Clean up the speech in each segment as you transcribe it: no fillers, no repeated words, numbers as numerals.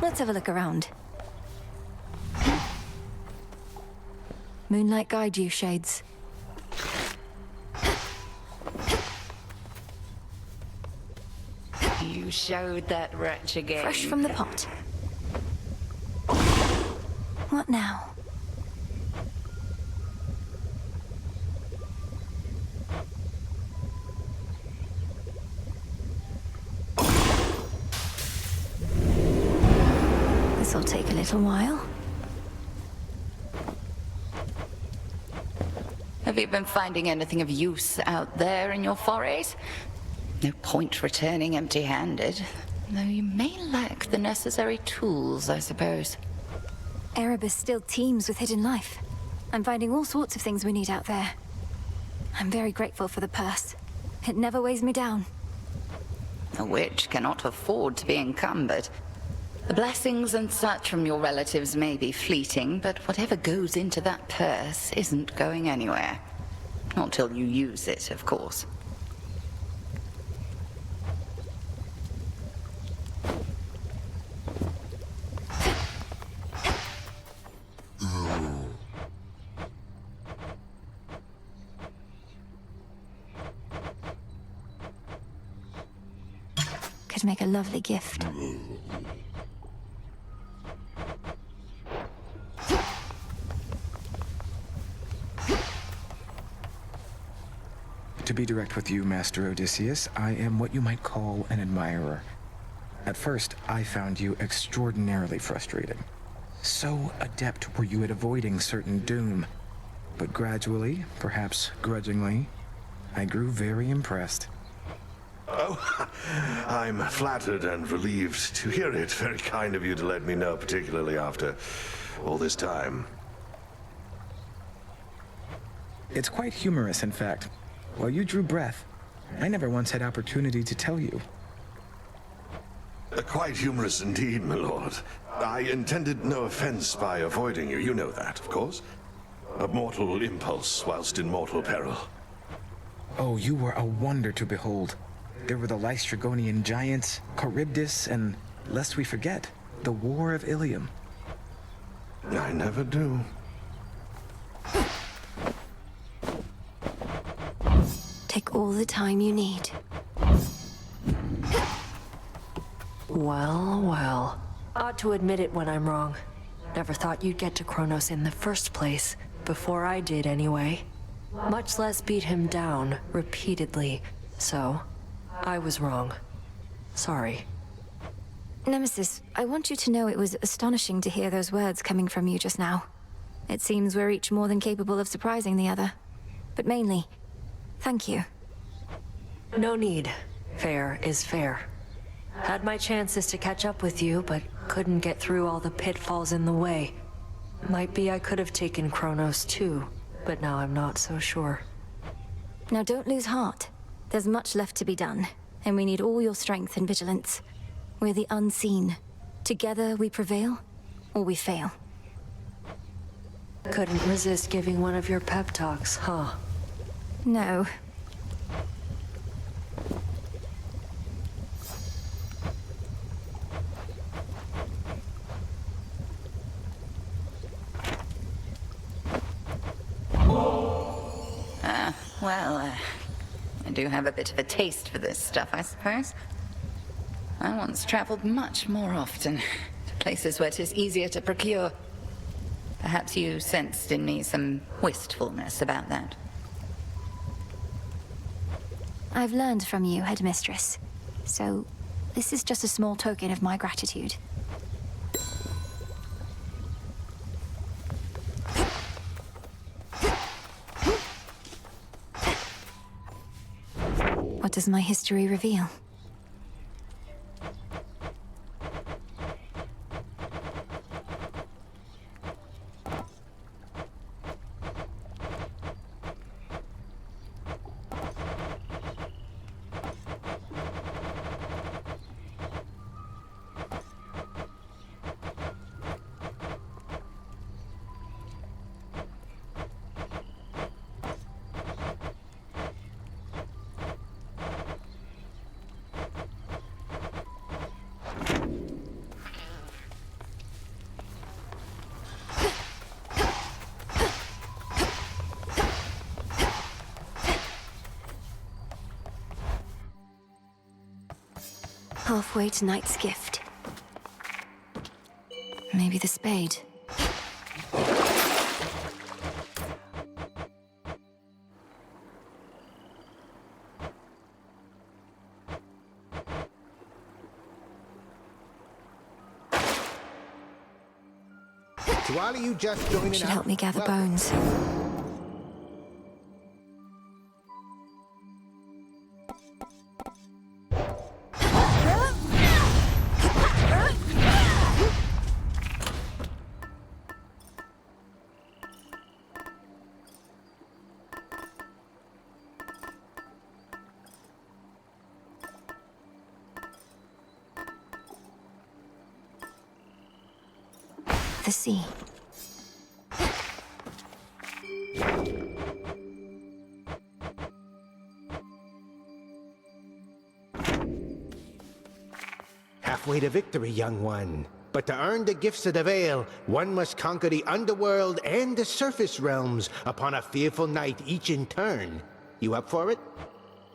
Let's have a look around. Moonlight guide you, Shades. You showed that wretch again. Fresh from the pot. What now? This'll take a little while. Have you been finding anything of use out there in your forays? No point returning empty-handed, though you may lack the necessary tools, I suppose. Erebus still teems with hidden life. I'm finding all sorts of things we need out there. I'm very grateful for the purse. It never weighs me down. A witch cannot afford to be encumbered. The blessings and such from your relatives may be fleeting, but whatever goes into that purse isn't going anywhere. Not till you use it, of course. Could make a lovely gift. To be direct with you, Master Odysseus, I am what you might call an admirer. At first, I found you extraordinarily frustrating. So adept were you at avoiding certain doom. But gradually, perhaps grudgingly, I grew very impressed. Oh, I'm flattered and relieved to hear it. Very kind of you to let me know, particularly after all this time. It's quite humorous, in fact. While you drew breath, I never once had opportunity to tell you. Quite humorous indeed, my lord. I intended no offense by avoiding you. You know that, of course. A mortal impulse whilst in mortal peril. Oh, you were a wonder to behold. There were the Lystragonian giants, Charybdis, and, lest we forget, the War of Ilium. I never do. Take all the time you need. Well, well. Ought to admit it when I'm wrong. Never thought you'd get to Kronos in the first place. Before I did, anyway. Much less beat him down, repeatedly. So, I was wrong. Sorry. Nemesis, I want you to know it was astonishing to hear those words coming from you just now. It seems we're each more than capable of surprising the other. But mainly, thank you. No need. Fair is fair. Had my chances to catch up with you, but couldn't get through all the pitfalls in the way. Might be I could have taken Kronos too, but now I'm not so sure. Now don't lose heart. There's much left to be done, and we need all your strength and vigilance. We're the unseen. Together we prevail, or we fail. Couldn't resist giving one of your pep talks, huh? No. I do have a bit of a taste for this stuff, I suppose. I once traveled much more often to places where 'tis easier to procure. Perhaps you sensed in me some wistfulness about that. I've learned from you, Headmistress. So, this is just a small token of my gratitude. What does my history reveal? Halfway to Knight's gift. Maybe the spade. To all of you just joining Should up, help me gather welcome. bones. The sea. Halfway to victory, young one. But to earn the gifts of the Veil, one must conquer the underworld and the surface realms upon a fearful night each in turn. You up for it?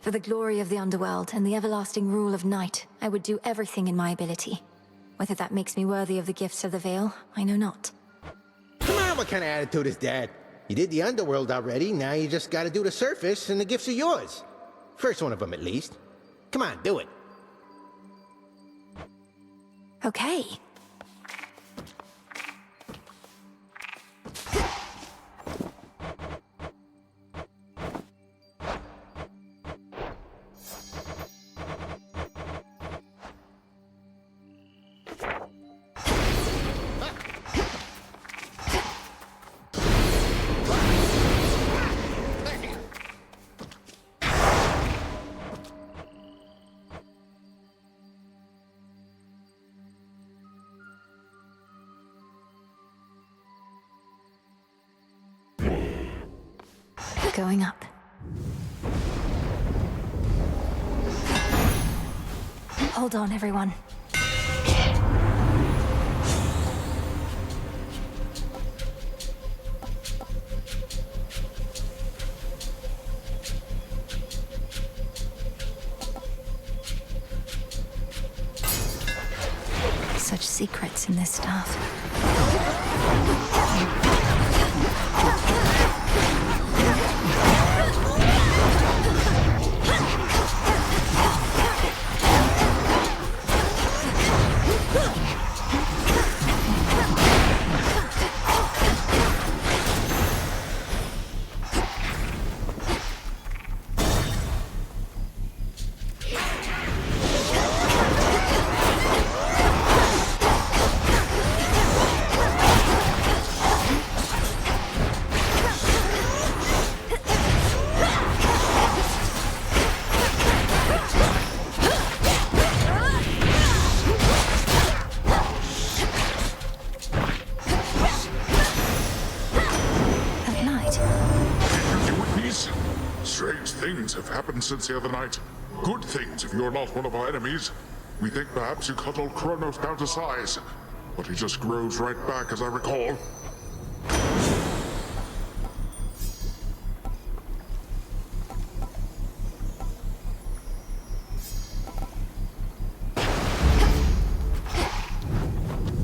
For the glory of the underworld and the everlasting rule of Night, I would do everything in my ability. Whether that makes me worthy of the gifts of the Veil, I know not. Come on, what kind of attitude is that? You did the underworld already, now you just gotta do the surface, and the gifts are yours. First one of them, at least. Come on, do it. Okay. Going up. Hold on, everyone. Such secrets in this stuff. Strange things have happened since the other night. Good things if you're not one of our enemies. We think perhaps you cut old Kronos down to size, but he just grows right back, as I recall.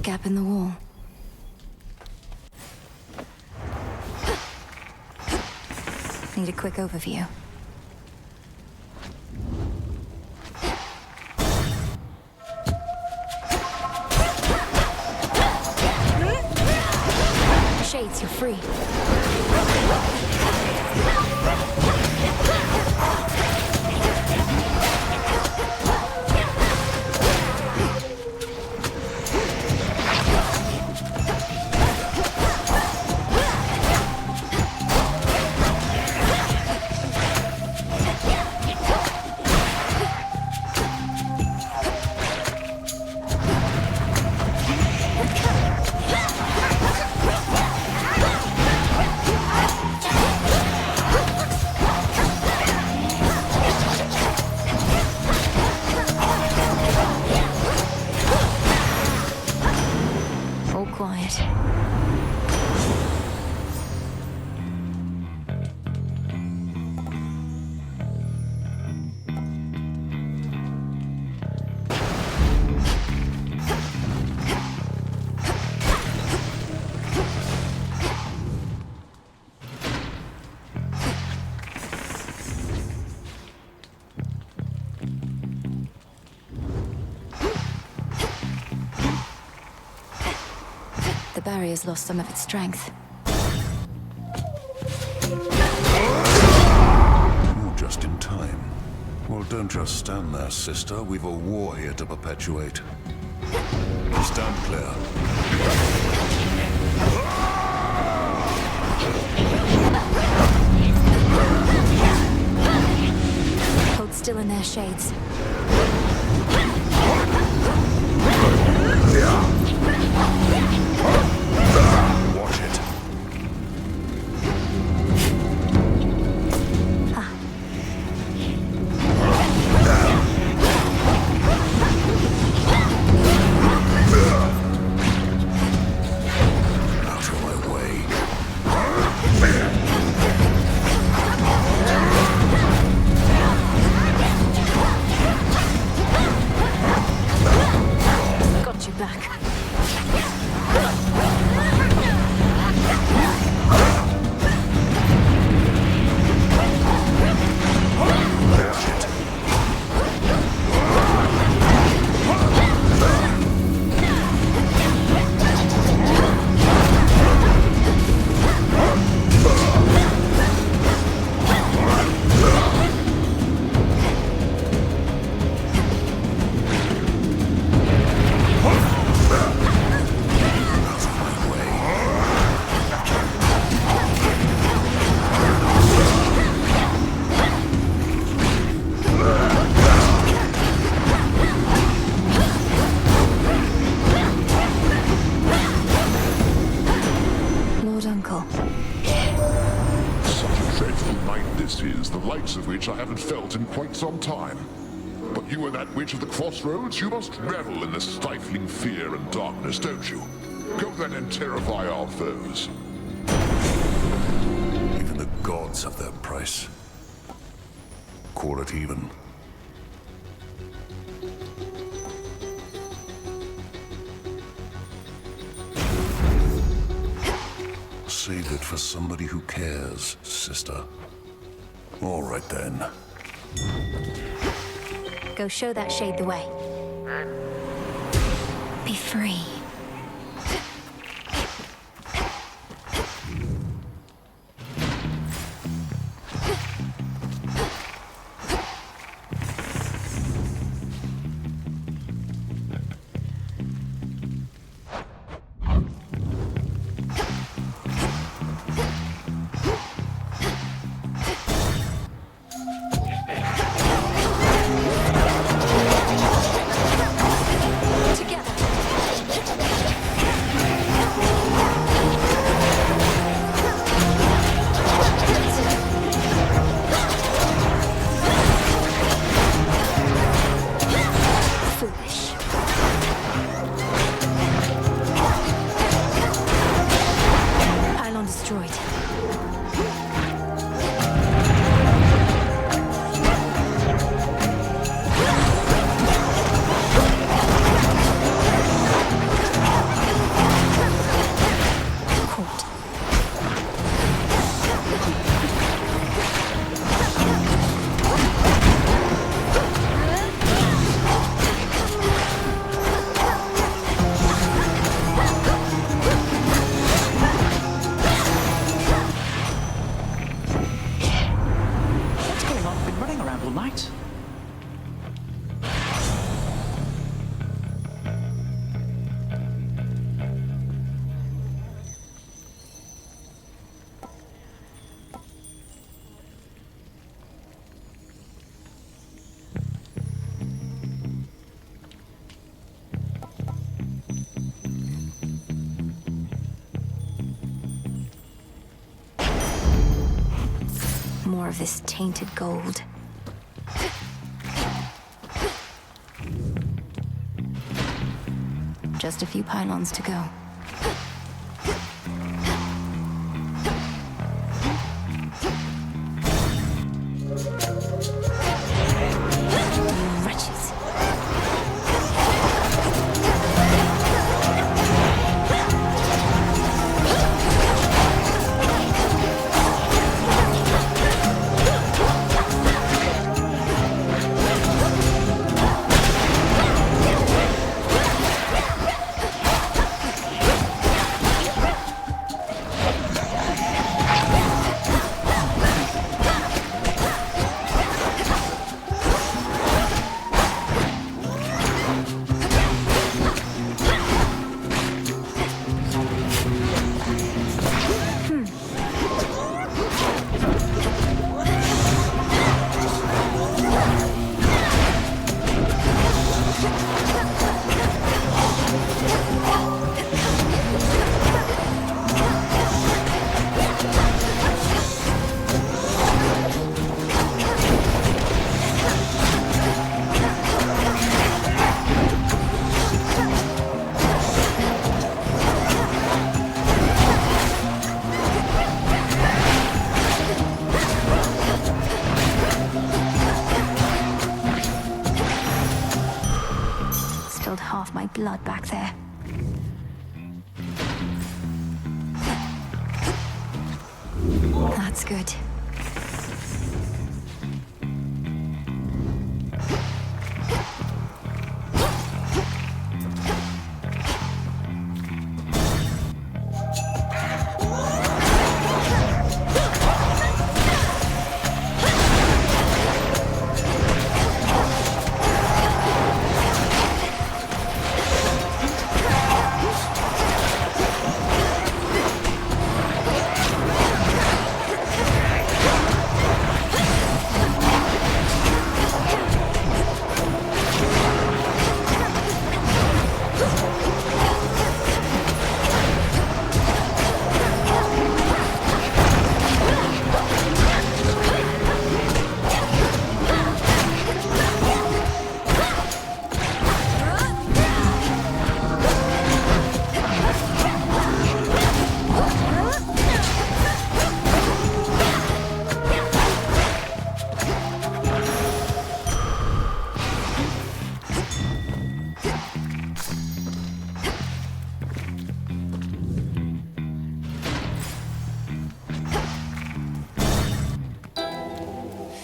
Gap in the wall. Need a quick overview. Shades, you're free. All quiet. the barrier's lost some of its strength. You're just in time. Well, don't just stand there, sister. We've a war here to perpetuate. Stand clear. Hold still in their shades. Watch it. Out of my way. Got you back. Lord Uncle. Such a dreadful night this is, the likes of which I haven't felt in quite some time. But you and that witch of the crossroads, you must revel in the stifling fear and darkness, don't you? Go then and terrify our foes. Even the gods have their price. Call it even. Save it for somebody who cares, sister. All right then. Go show that shade the way. Be free. More of this tainted gold. Just a few pylons to go. Wretches. spilled half my blood back there. That's good.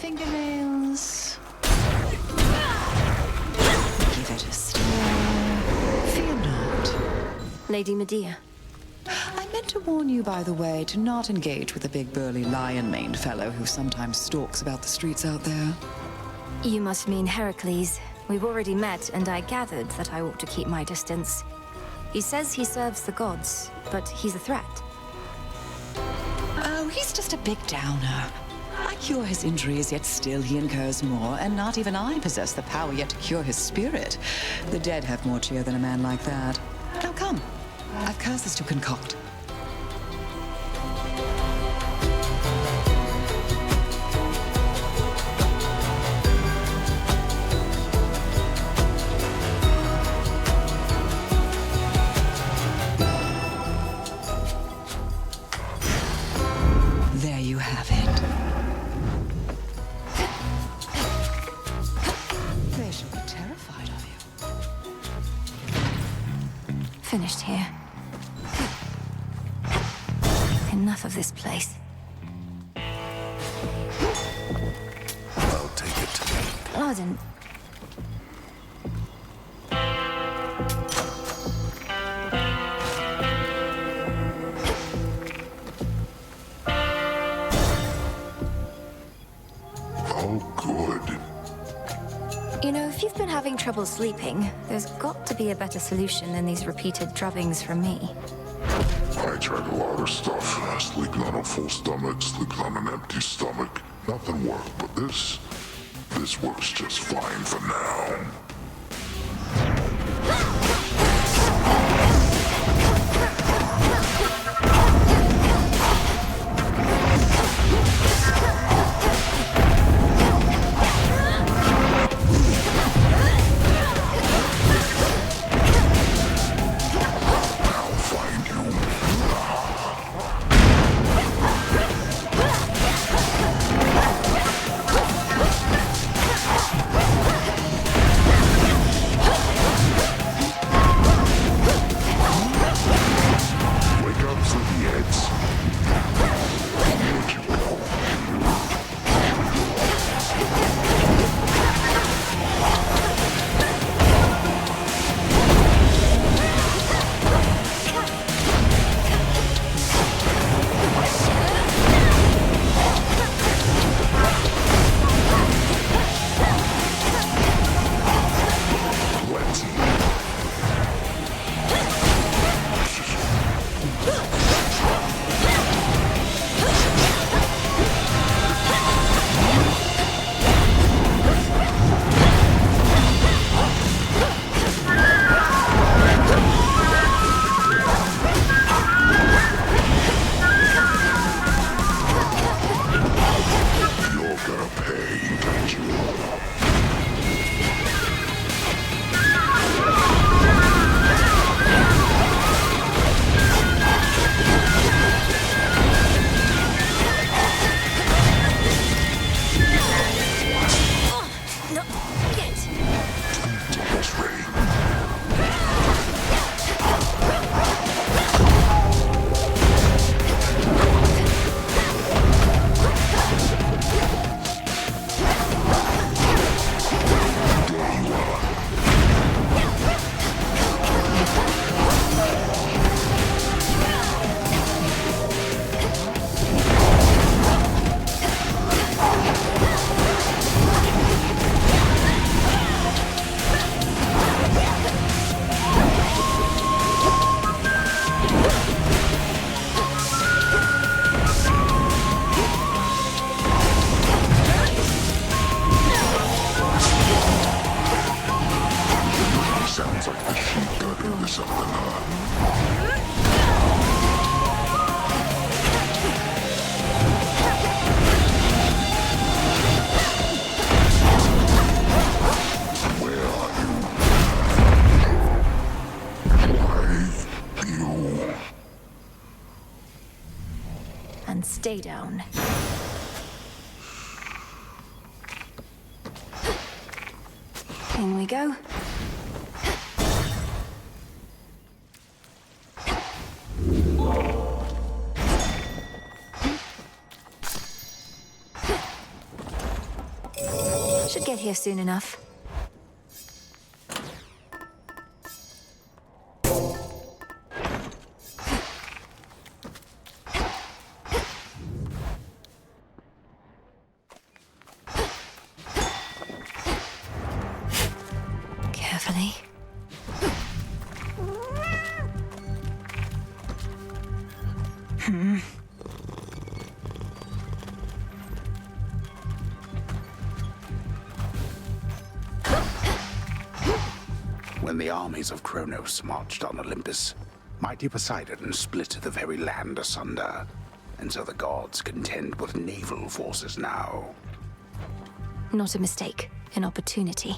Fingernails. Give it a stir. Fear not. Lady Medea. I meant to warn you, by the way, to not engage with the big burly lion-maned fellow who sometimes stalks about the streets out there. You must mean Heracles. We've already met, and I gathered that I ought to keep my distance. He says he serves the gods, but he's a threat. Oh, he's just a big downer. I cure his injuries, yet still he incurs more, and not even I possess the power yet to cure his spirit. The dead have more cheer than a man like that. Now come, I've curses to concoct. There you have it. They should be terrified of you. Finished here. Enough of this place. I'll take it. Pardon. Oh, good. You know, if you've been having trouble sleeping, there's got to be a better solution than these repeated drubbings from me. I tried a lot of stuff. Sleeping on a full stomach, sleeping on an empty stomach. Nothing worked, but this works just fine for now. I'll find you. stay down. In we go. Should get here soon enough. Carefully. When the armies of Kronos marched on Olympus, mighty Poseidon split the very land asunder, and so the gods contend with naval forces now. Not a mistake, an opportunity.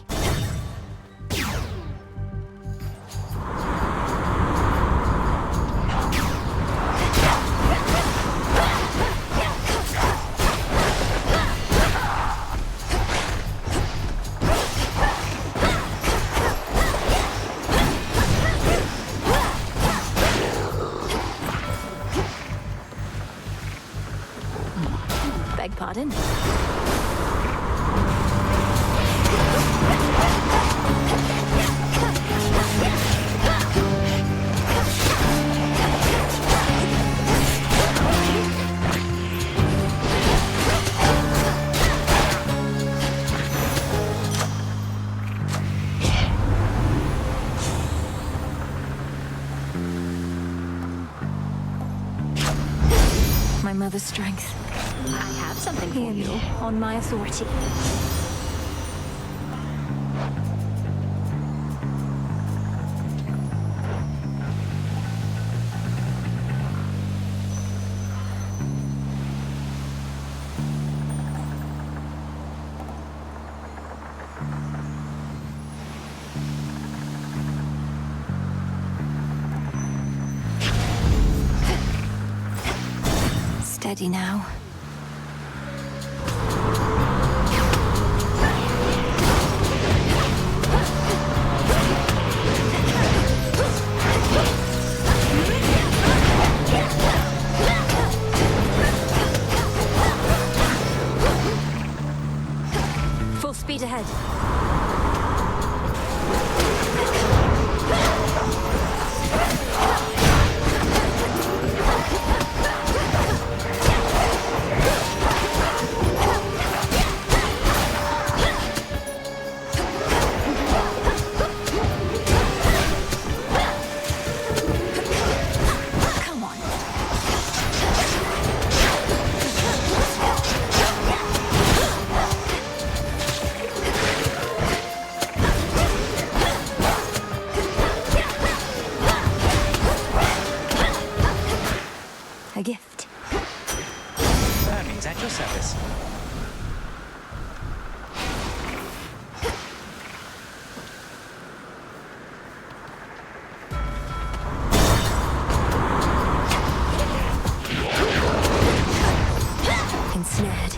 Beg pardon? My mother's strength. I have something Hear for me you. on my authority. Steady now. Full speed ahead. Come on. A gift. Hermes, at your service. Ensnared.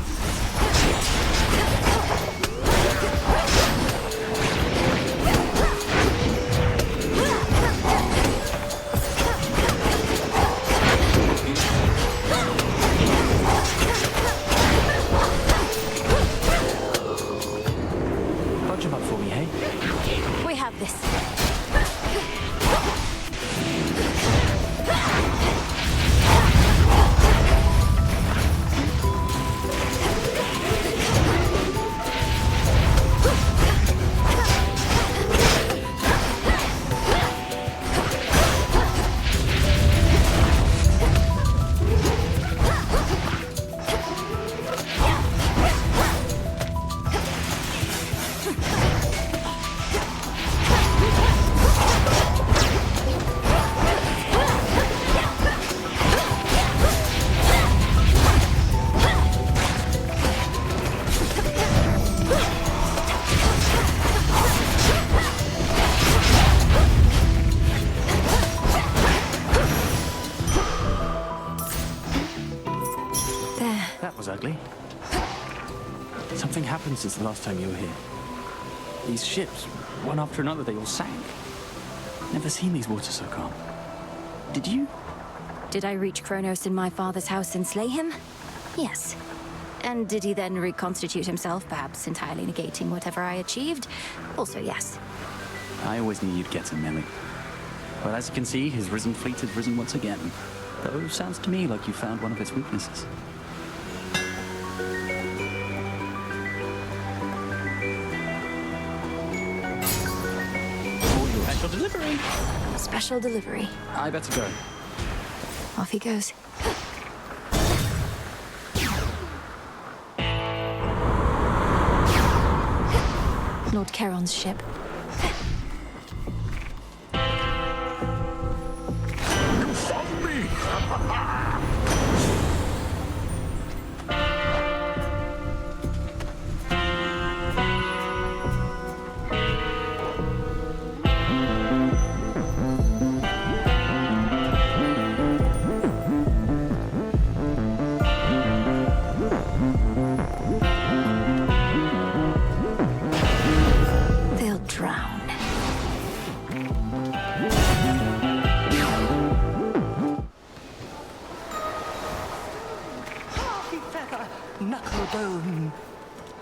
Dodge him up for me, hey? We have this. ugly. Something happened since the last time you were here. These ships, one after another, they all sank. Never seen these waters so calm. Did you? Did I reach Kronos in my father's house and slay him? Yes. And did he then reconstitute himself, perhaps entirely negating whatever I achieved? Also yes. I always knew you'd get him, Millie. Well, as you can see, his risen fleet has risen once again. Though sounds to me like you found one of its weaknesses. Special delivery! Special delivery. I better go. Off he goes. Lord Charon's ship. You found me! They'll drown. Harvey Feather, Knucklebone.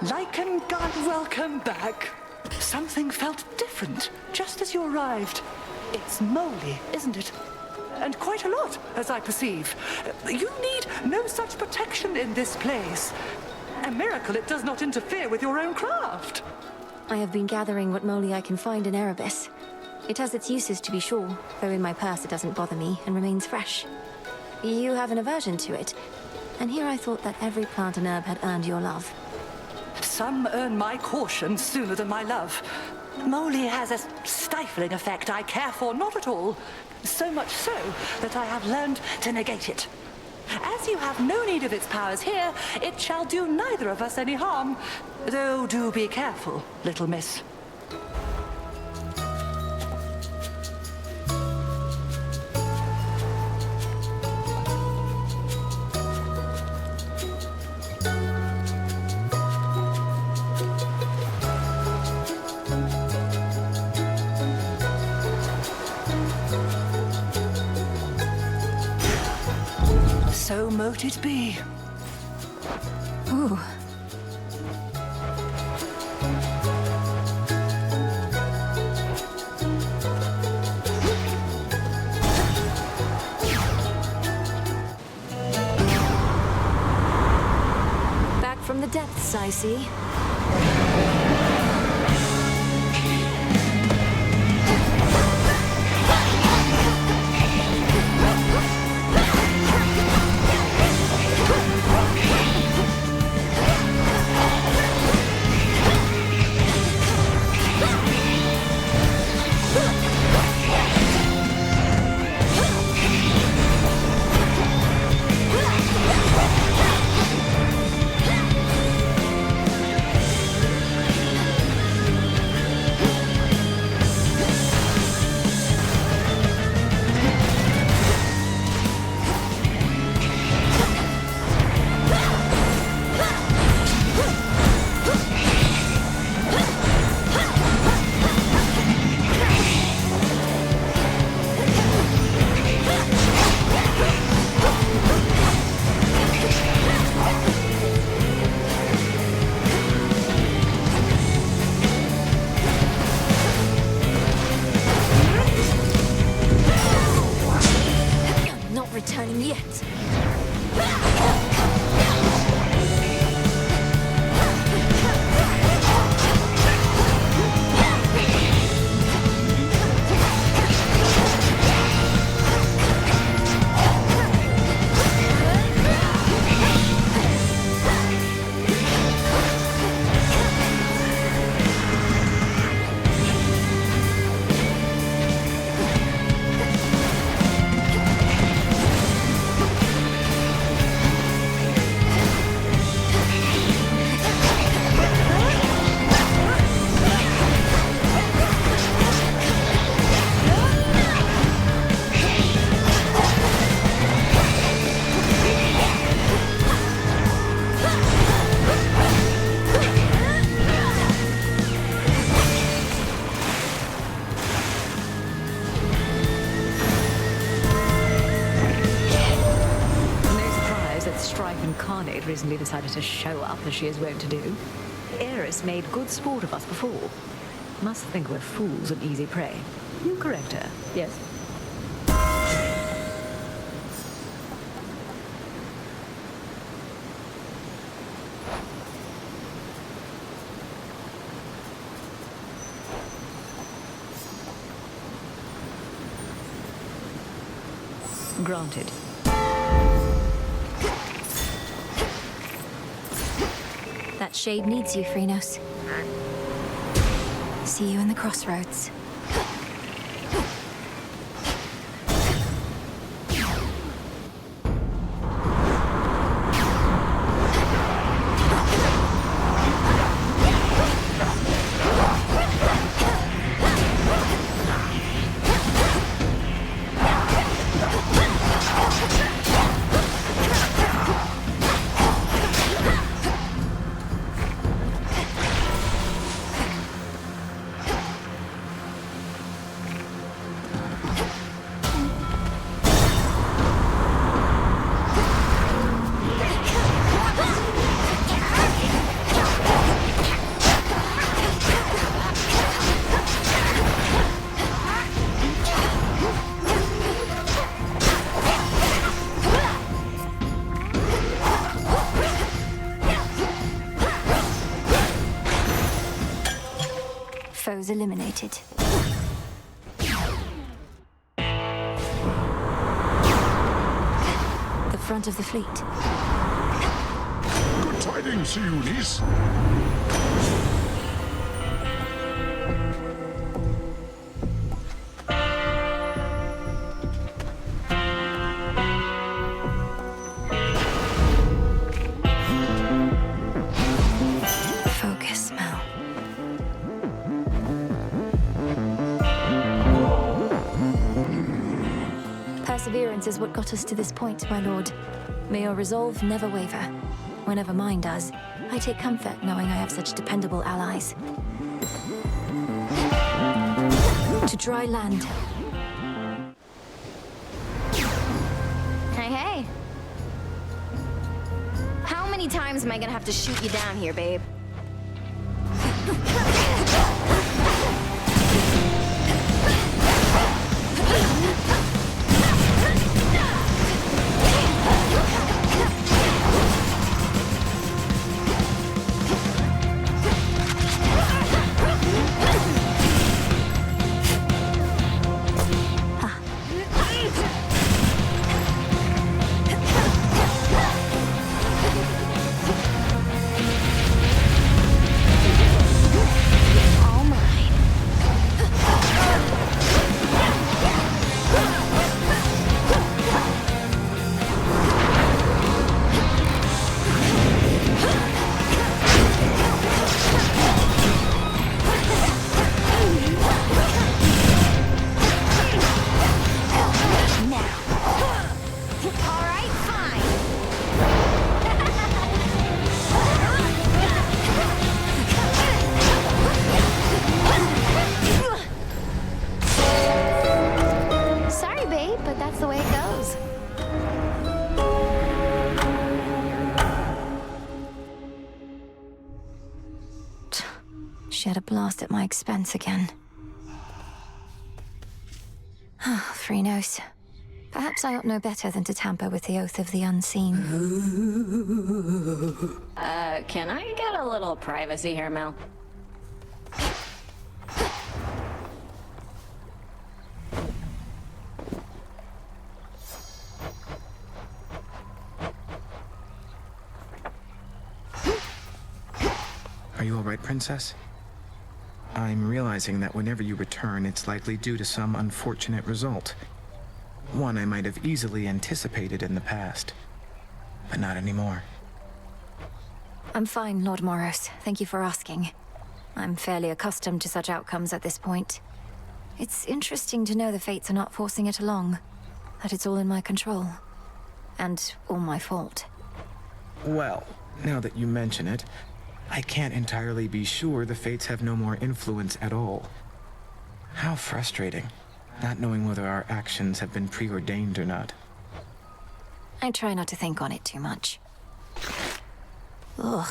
Lycan God, welcome back. Something felt different just as you arrived. It's moly, isn't it? And quite a lot, as I perceive. You need no such protection in this place. A miracle it does not interfere with your own craft. I have been gathering what moly I can find in Erebus. It has its uses, to be sure, though in my purse it doesn't bother me and remains fresh. You have an aversion to it, and here I thought that every plant and herb had earned your love. Some earn my caution sooner than my love. Moly has a stifling effect I care for not at all. So much so that I have learned to negate it. As you have no need of its powers here, it shall do neither of us any harm. Though do be careful, little miss. So mote it be. Ooh. Back from the depths, I see. Incarnate recently decided to show up as she is wont to do. Eris made good sport of us before. Must think we're fools and easy prey. You correct her, yes? Granted. That shade needs you, Phrynos. See you in the crossroads. Foes eliminated. The front of the fleet. Good tidings to you, niece. Focus, Mal. Perseverance is what got us to this point, my lord. May your resolve never waver. Whenever mine does, I take comfort knowing I have such dependable allies. To dry land. Hey, hey. How many times am I gonna have to shoot you down here, babe? She had a blast at my expense again. Ah, Phrynos. Perhaps I ought know better than to tamper with the oath of the unseen. Can I get a little privacy here, Mel? Are you all right, Princess? I'm realizing that whenever you return, it's likely due to some unfortunate result. One I might have easily anticipated in the past, but not anymore. I'm fine, Lord Moros. Thank you for asking. I'm fairly accustomed to such outcomes at this point. It's interesting to know the fates are not forcing it along, that it's all in my control, and all my fault. Well, now that you mention it, I can't entirely be sure the fates have no more influence at all. How frustrating, not knowing whether our actions have been preordained or not. I try not to think on it too much. Ugh.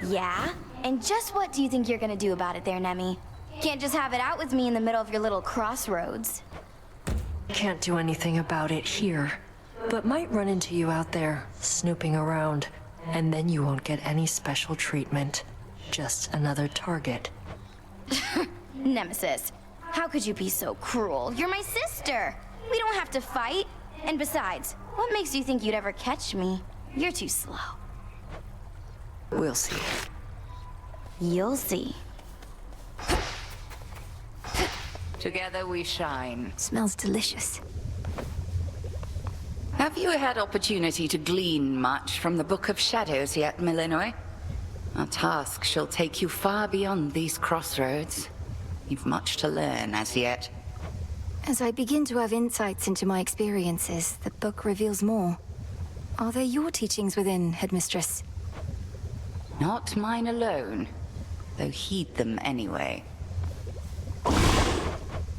Yeah? And just what do you think you're gonna do about it there, Nemi? Can't just have it out with me in the middle of your little crossroads. Can't do anything about it here, but might run into you out there, snooping around, and then you won't get any special treatment. Just another target. Nemesis, how could you be so cruel? You're my sister! We don't have to fight. And besides, what makes you think you'd ever catch me? You're too slow. We'll see. You'll see. Together we shine. Smells delicious. Have you had opportunity to glean much from the Book of Shadows yet, Millenoi? Our task shall take you far beyond these crossroads. You've much to learn as yet. As I begin to have insights into my experiences, the book reveals more. Are there your teachings within, Headmistress? Not mine alone, though heed them anyway.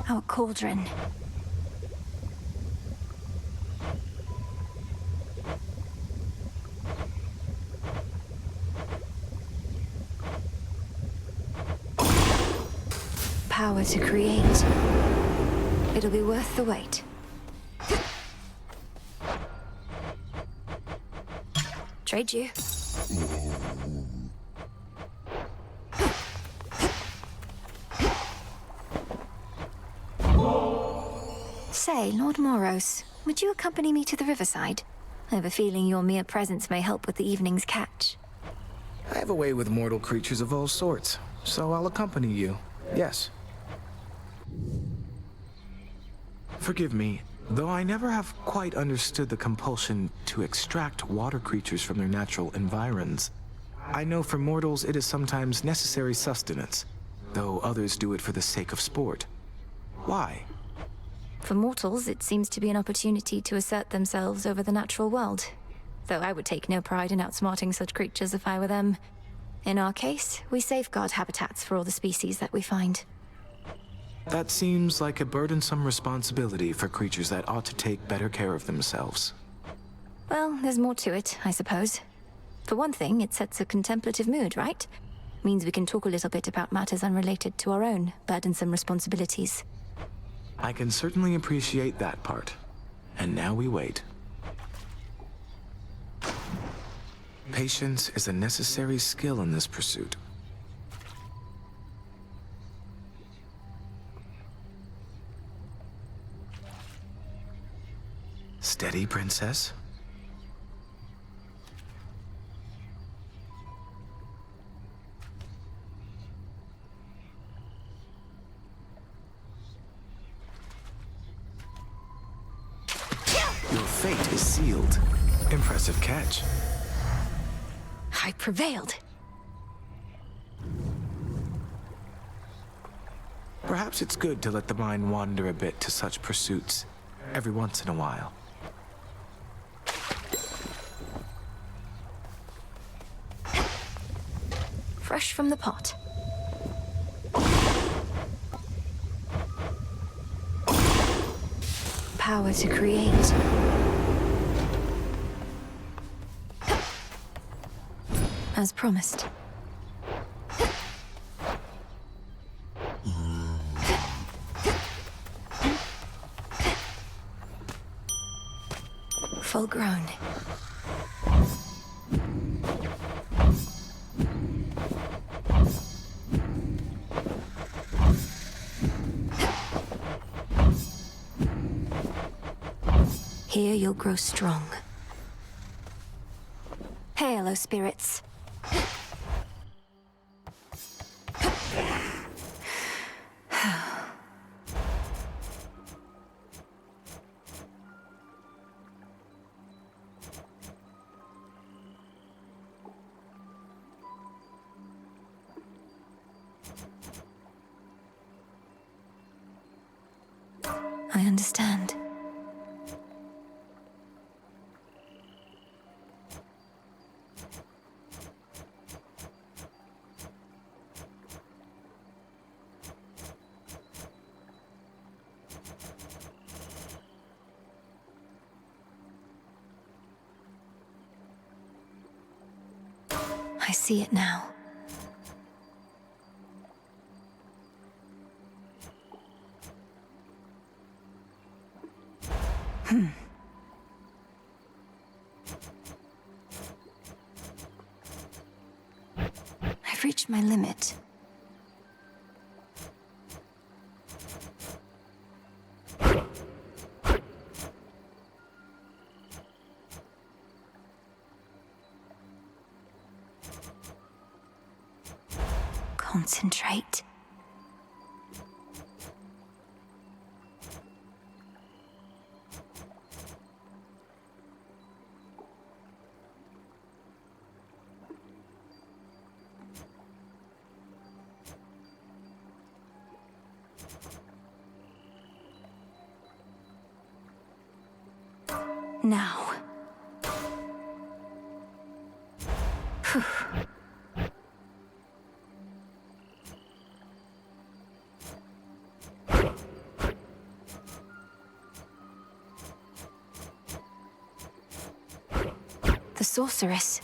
Our cauldron. Power to create. It'll be worth the wait. Trade you. Say, Lord Moros, would you accompany me to the riverside? I have a feeling your mere presence may help with the evening's catch. I have a way with mortal creatures of all sorts, so I'll accompany you. Yes. Forgive me, though I never have quite understood the compulsion to extract water creatures from their natural environs. I know for mortals it is sometimes necessary sustenance, though others do it for the sake of sport. Why? For mortals, it seems to be an opportunity to assert themselves over the natural world. Though I would take no pride in outsmarting such creatures if I were them. In our case, we safeguard habitats for all the species that we find. That seems like a burdensome responsibility for creatures that ought to take better care of themselves. Well, there's more to it, I suppose. For one thing, it sets a contemplative mood, right? Means we can talk a little bit about matters unrelated to our own burdensome responsibilities. I can certainly appreciate that part. And now we wait. Patience is a necessary skill in this pursuit. Steady, Princess. Your fate is sealed. Impressive catch. I prevailed. Perhaps it's good to let the mind wander a bit to such pursuits, every once in a while. Fresh from the pot. Power to create. As promised. Full grown. Here you'll grow strong. Hail, O spirits. I understand. I see it now. I've reached my limit. Concentrate. Now. Phew. The sorceress.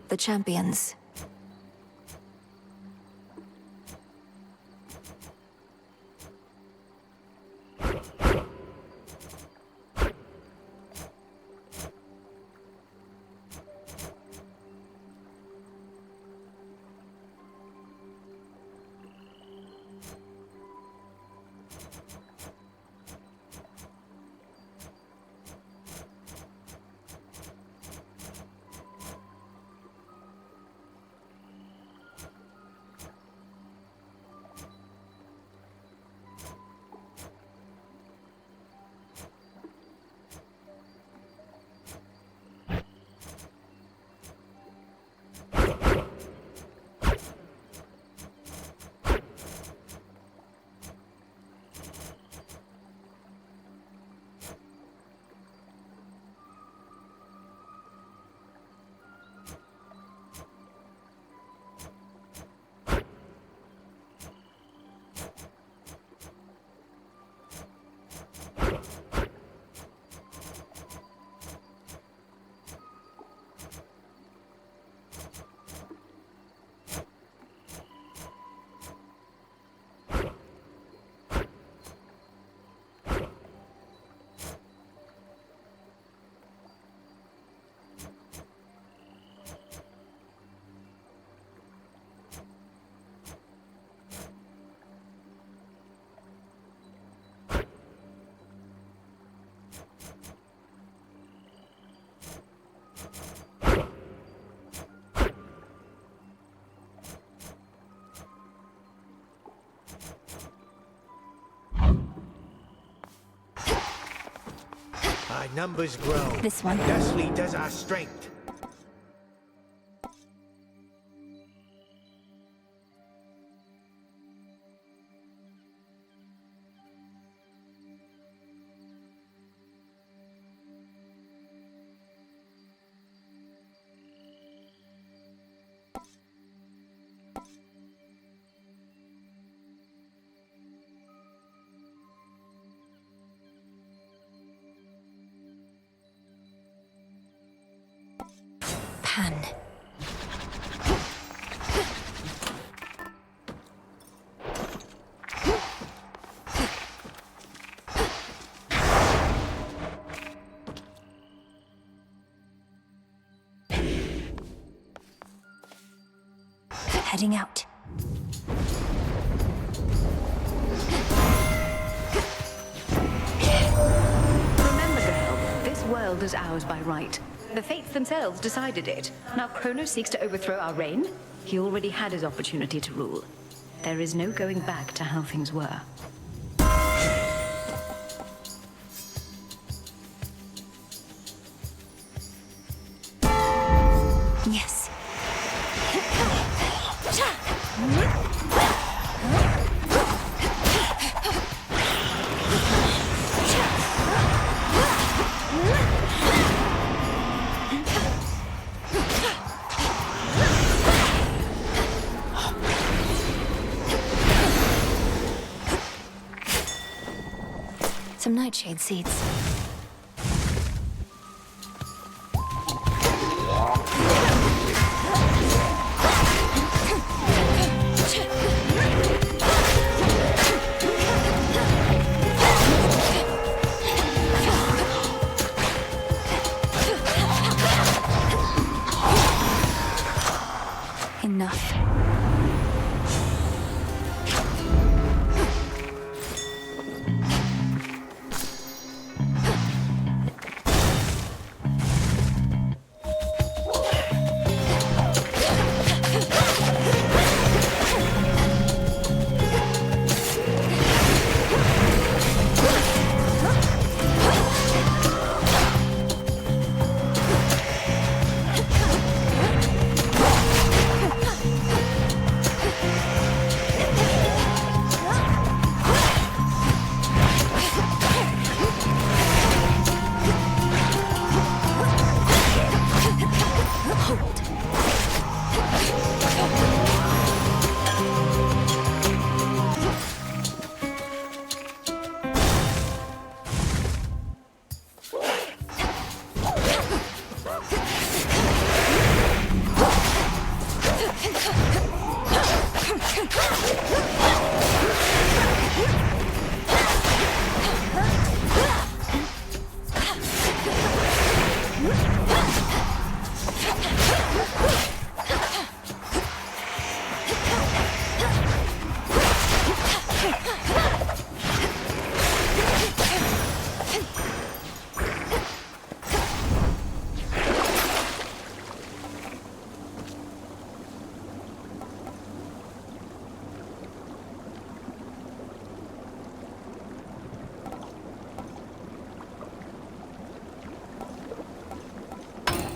The champions. Our numbers grow. This one. Thusly does our strength. Pan. Heading out. Remember, girl, this world is ours by right. The fates themselves decided it. Now Kronos seeks to overthrow our reign. He already had his opportunity to rule. There is no going back to how things were. some nightshade seeds. Enough.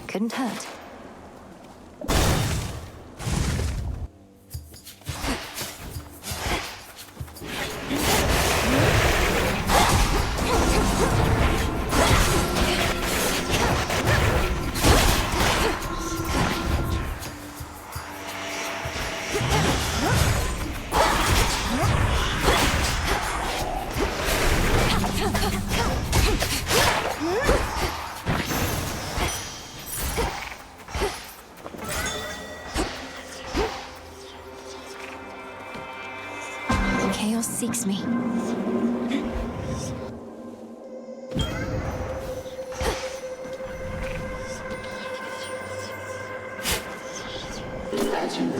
Couldn't hurt. Chaos seeks me.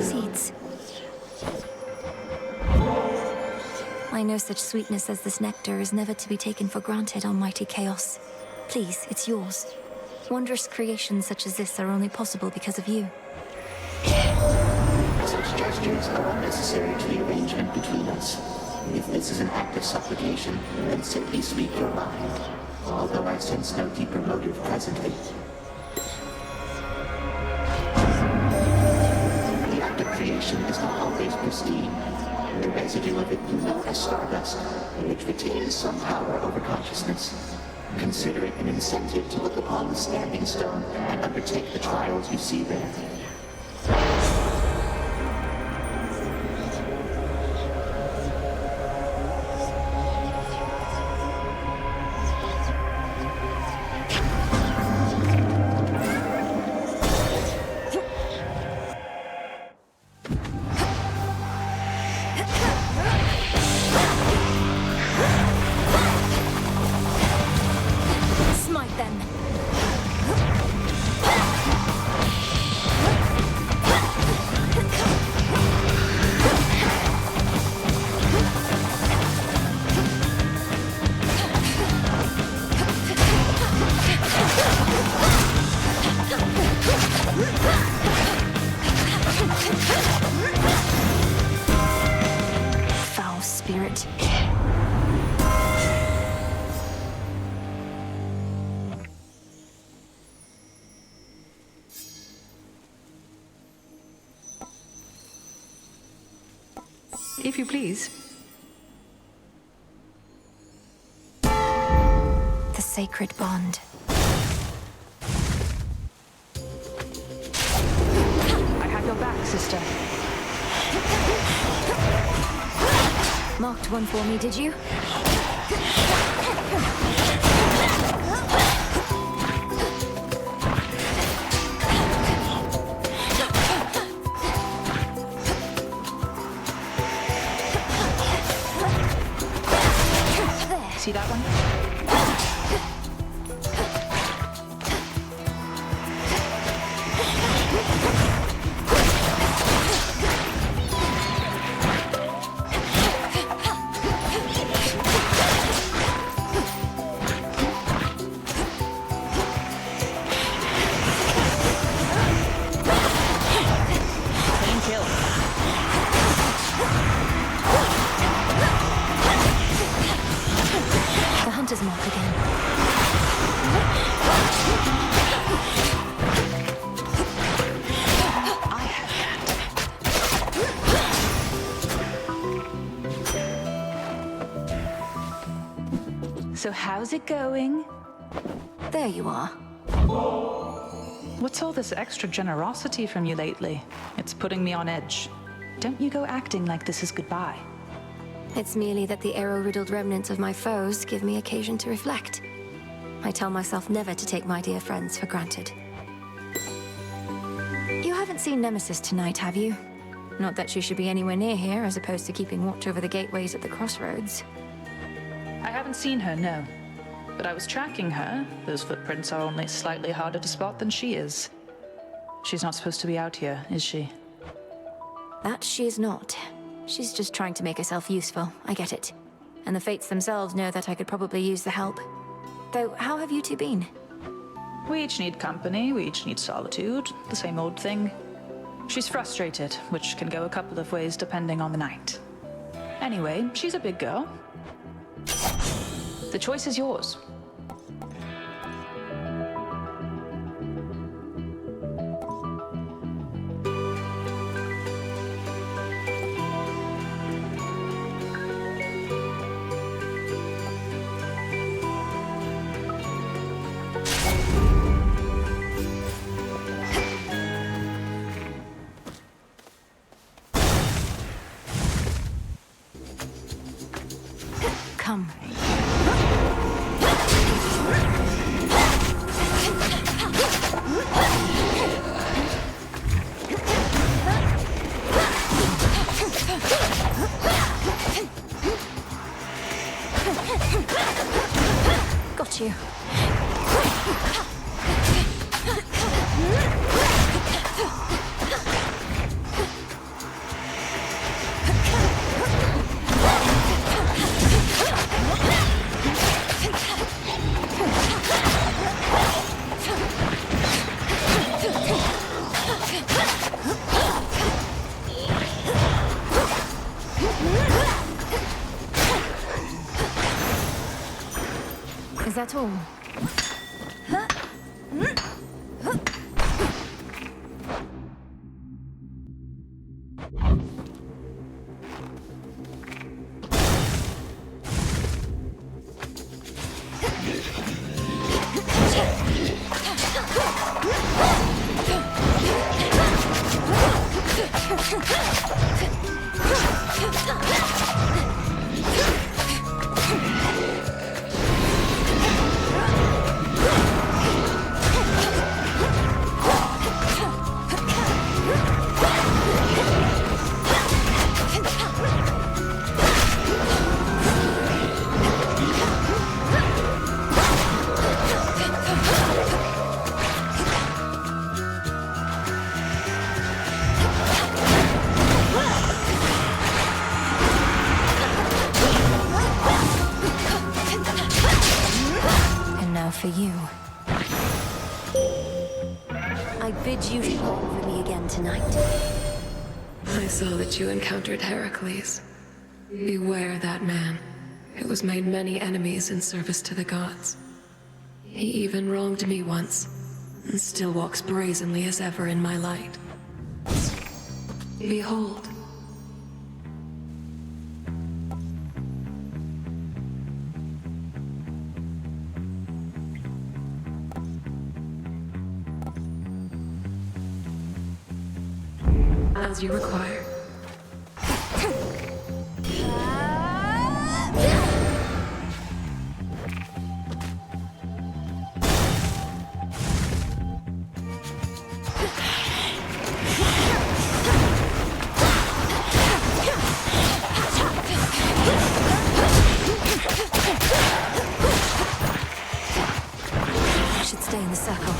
Seeds. I know such sweetness as this nectar is never to be taken for granted, almighty Chaos. Please, it's yours. Wondrous creations such as this are only possible because of you. Such gestures are unnecessary to the arrangement between us. If this is an act of supplication, then simply speak your mind. Although I sense no deeper motive presently. The act of creation is not always pristine. The residue of it you know as stardust, which retains some power over consciousness. Consider it an incentive to look upon the standing stone and undertake the trials you see there. Foul spirit. If you please. The sacred bond. I have your back, sister. Marked one for me, did you? See that one? Clean kill. The hunter's mark again. I had that. So how's it going? There you are. What's all this extra generosity from you lately? It's putting me on edge. Don't you go acting like this is goodbye. It's merely that the arrow-riddled remnants of my foes give me occasion to reflect. I tell myself never to take my dear friends for granted. You haven't seen Nemesis tonight, have you? Not that she should be anywhere near here, as opposed to keeping watch over the gateways at the crossroads. I haven't seen her, no. But I was tracking her. Those footprints are only slightly harder to spot than she is. She's not supposed to be out here, is she? That she is not. She's just trying to make herself useful, I get it. And the Fates themselves know that I could probably use the help. Though, how have you two been? We each need company, we each need solitude. The same old thing. She's frustrated, which can go a couple of ways depending on the night. Anyway, she's a big girl. The choice is yours. Come. Got you. Is that all? For you. I bid you shine for me again tonight. I saw that you encountered Heracles. Beware that man, who has made many enemies in service to the gods. He even wronged me once, and still walks brazenly as ever in my light. Behold. As you require. stay in the circle.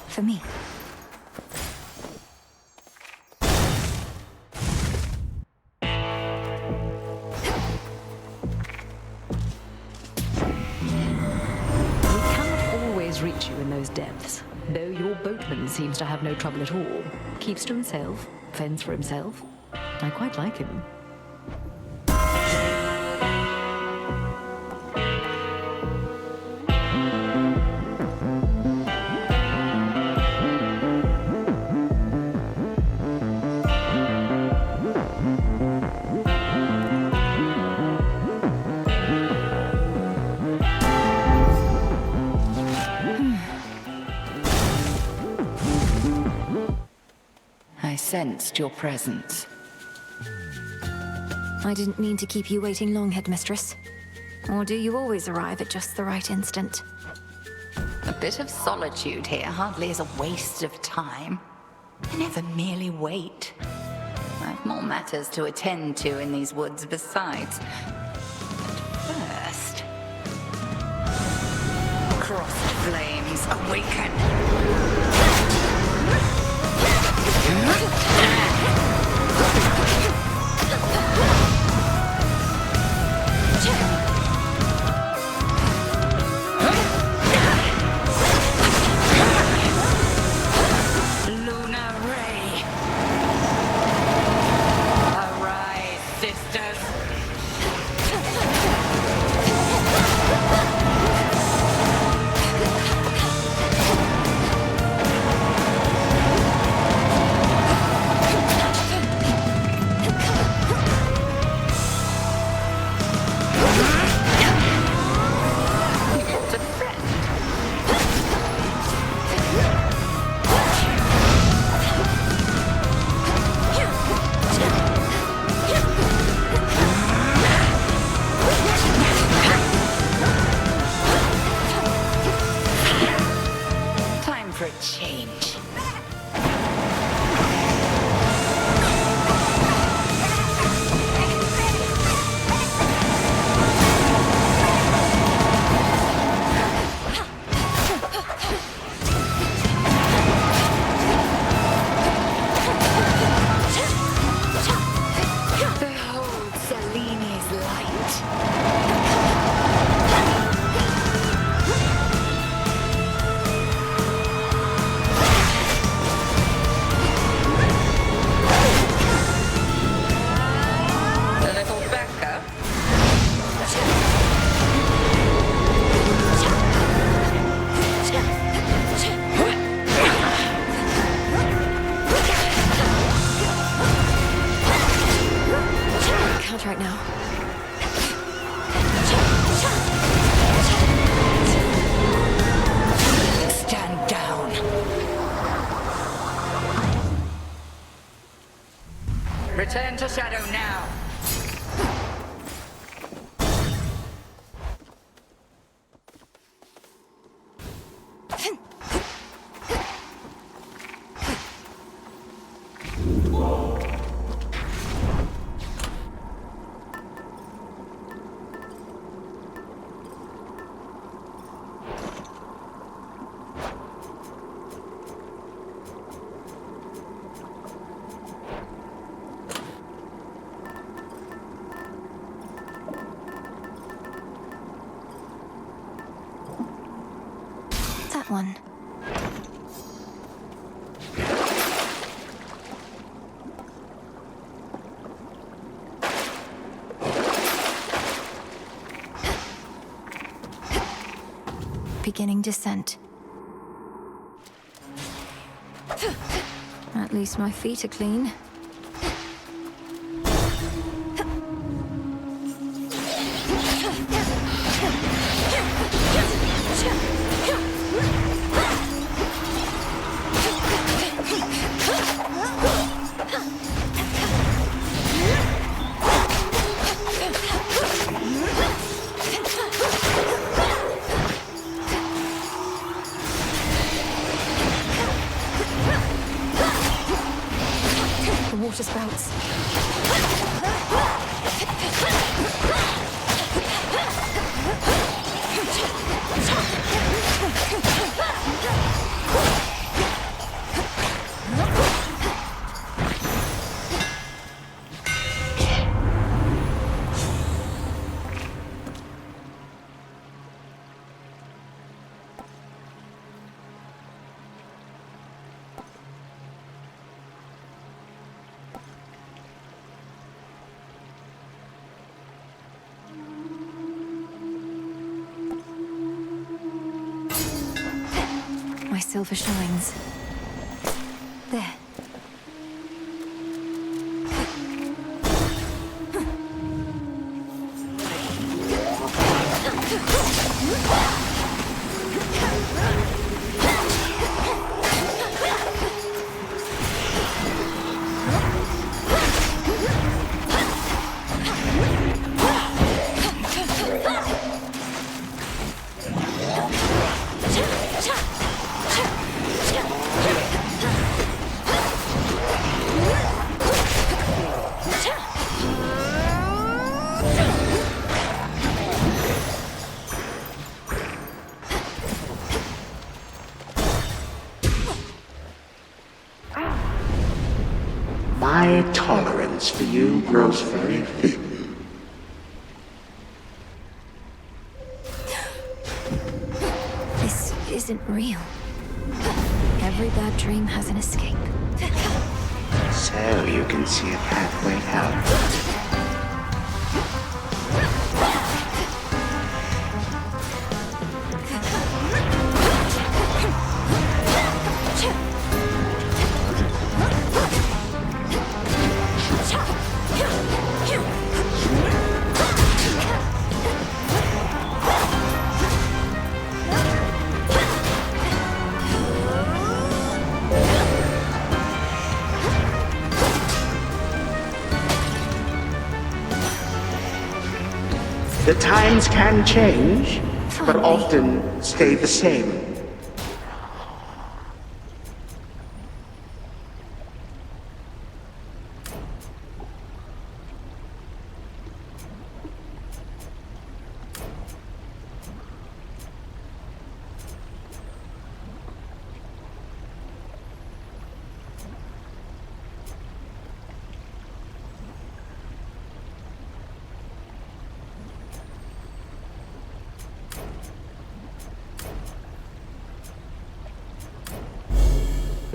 For me. Reach you in those depths, though your boatman seems to have no trouble at all. Keeps to himself, fends for himself. I quite like him. I sensed your presence. I didn't mean to keep you waiting long, Headmistress. Or do you always arrive at just the right instant? A bit of solitude here hardly is a waste of time. I never merely wait. I've more matters to attend to in these woods besides. But first... Crossed flames, awaken! Right now. Stand down. Return to shadow now. That one. Beginning descent. At least my feet are clean. silver shines. There. My tolerance for you grows very thin. This isn't real. Every bad dream has an escape. So you can see a pathway out. The times can change, but often stay the same.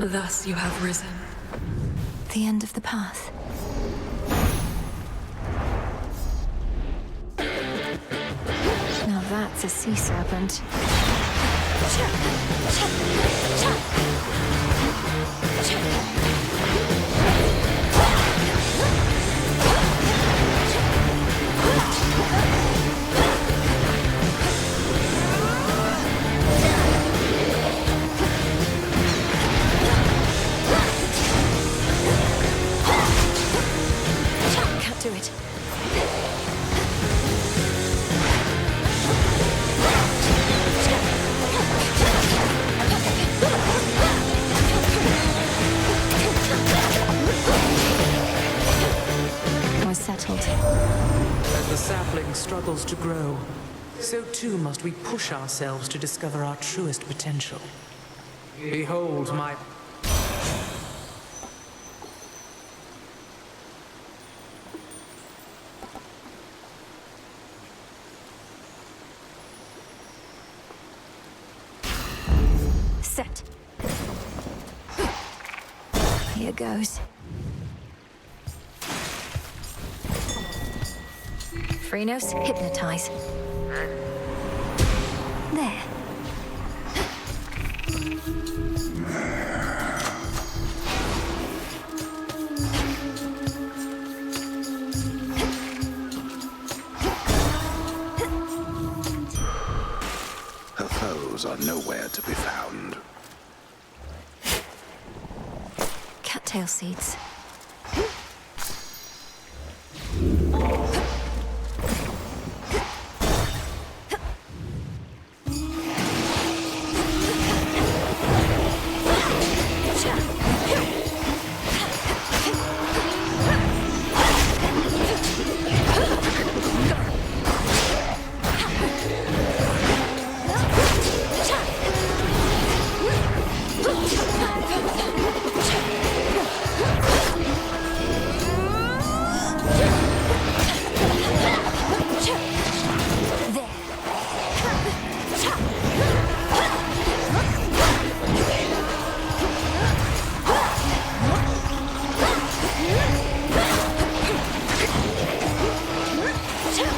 Thus you have risen. The end of the path. Now that's a sea serpent. Can't do it. Was settled. As the sapling struggles to grow, so too must we push ourselves to discover our truest potential. Behold my... Set. Here goes. Phrenos, hypnotize. There. Her foes are nowhere to be found. Cattail seeds.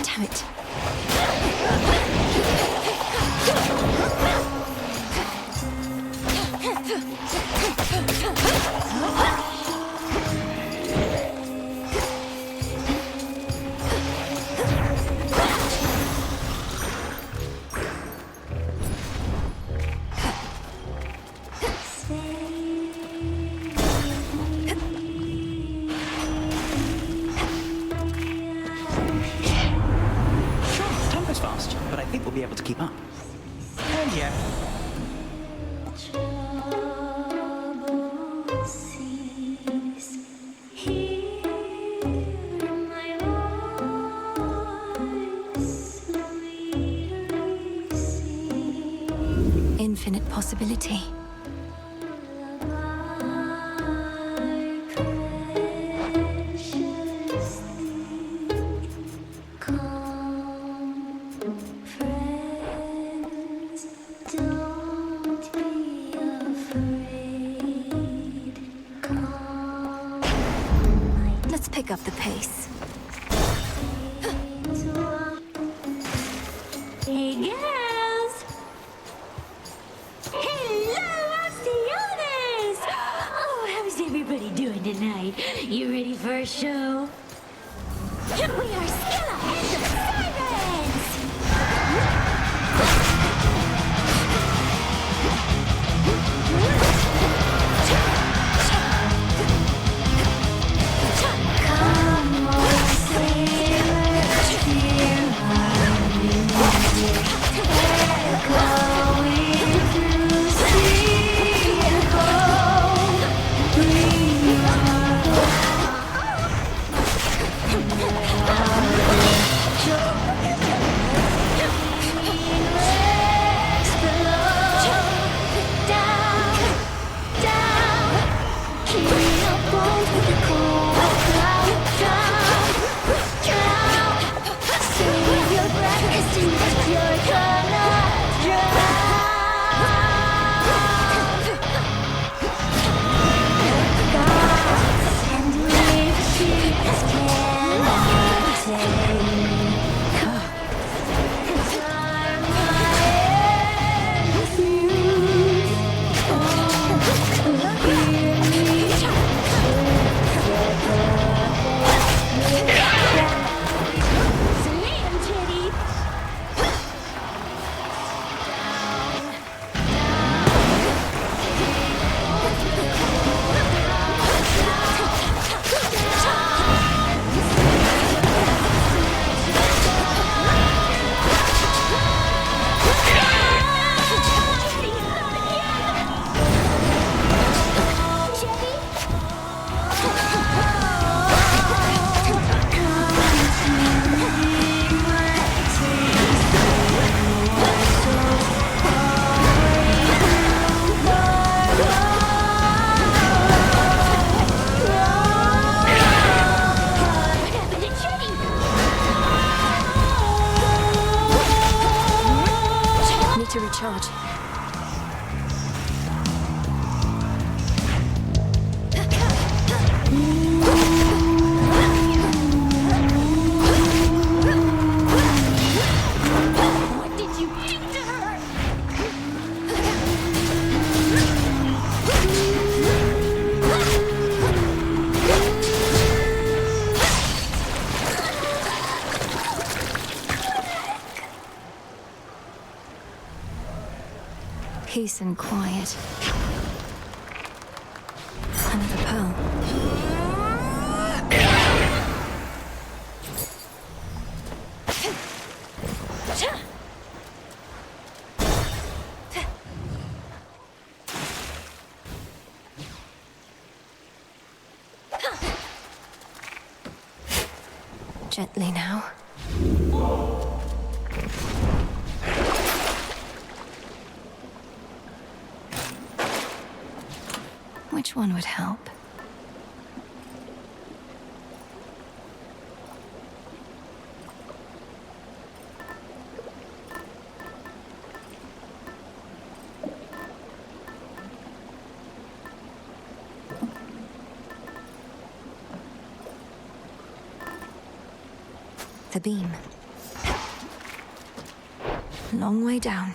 Damn it. fast, but I think we'll be able to keep up. And yeah. Infinite possibility. Let's pick up the pace. Hey, girls! Hello, Alcyones! Oh, how's everybody doing tonight? You ready for a show? We are Scylla and the Sirens! Come on, sailors, hear my music. Going through sea and home. Bring To recharge. What did you do to her? Peace and quiet. Another pearl. Gently now. Which one would help? The beam. Long way down.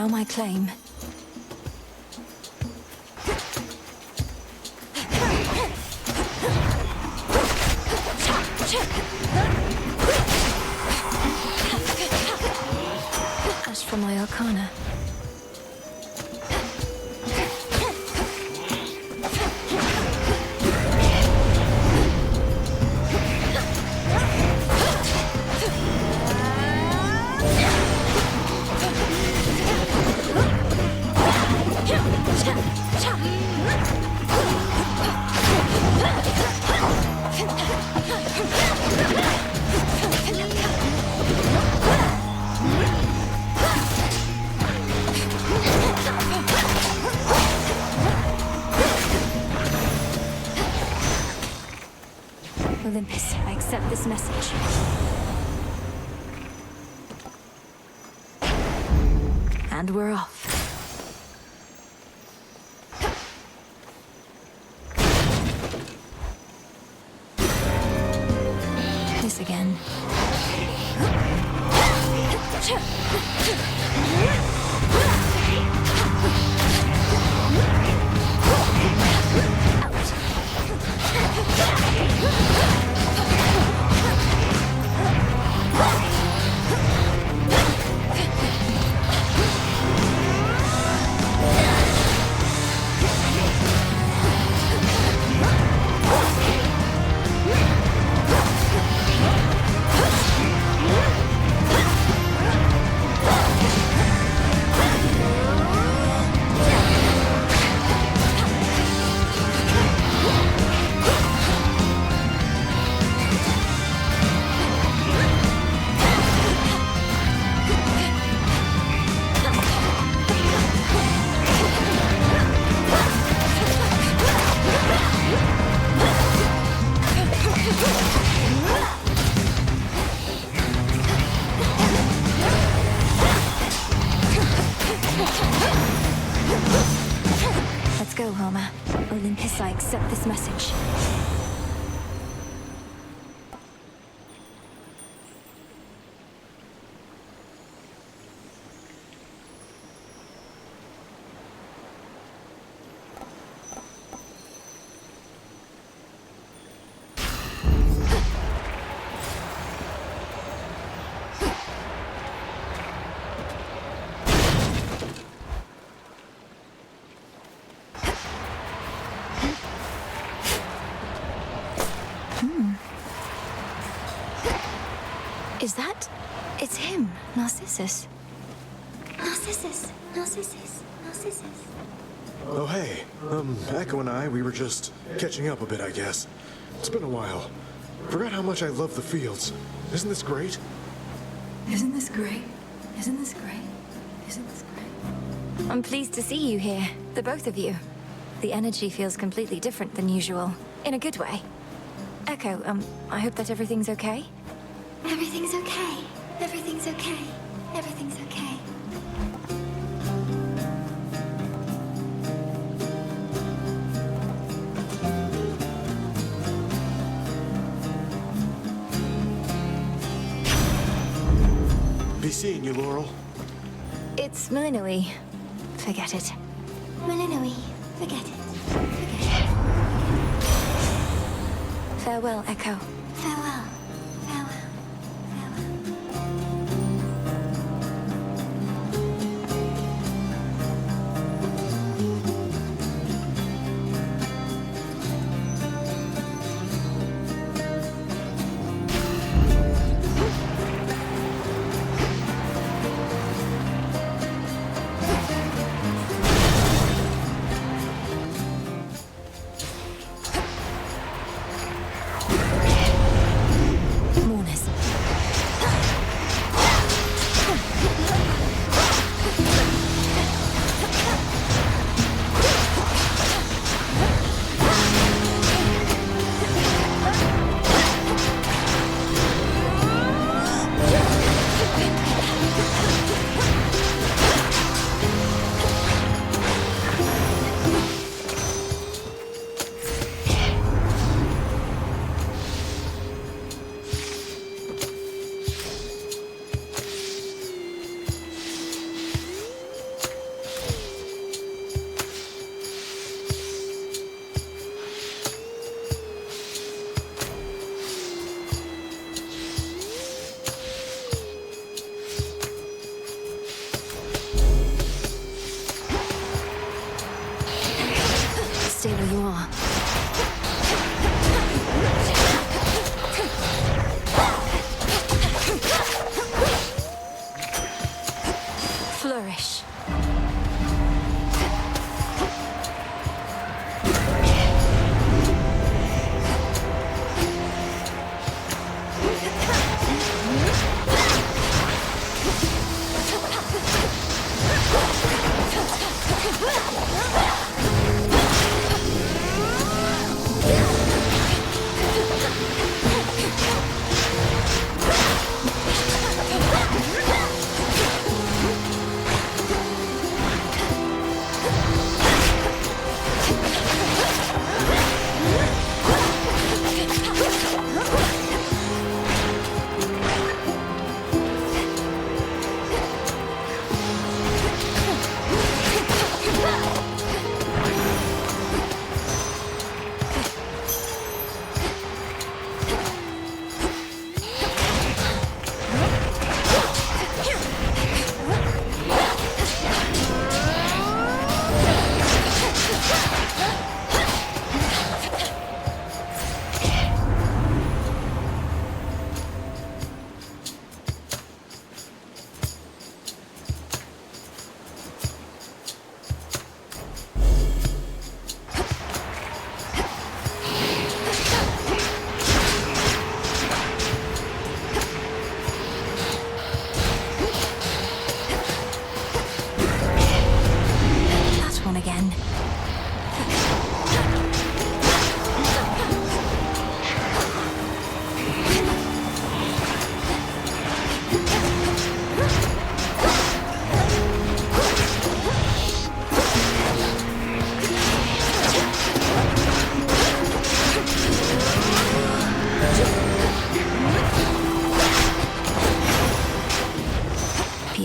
now my claim. As for my arcana. Olympus, I accept this message. And we're off. This again. Let's go, Homer. Olympus, I accept this message. Is that? It's him, Narcissus. Narcissus, Narcissus, Narcissus. Oh, hey. Echo and I, we were just catching up a bit, I guess. It's been a while. Forgot how much I love the fields. Isn't this great? Isn't this great? Isn't this great? Isn't this great? I'm pleased to see you here, the both of you. The energy feels completely different than usual, in a good way. Echo, I hope that everything's okay? Everything's okay. Everything's okay. Everything's okay. Be seeing you, Laurel. It's Malinoi. Forget it. Malinoi, forget it. Farewell, Echo. Farewell.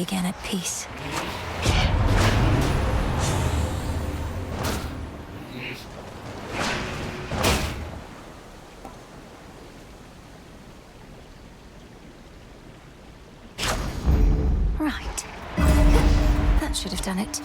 again at peace. Right. That should have done it.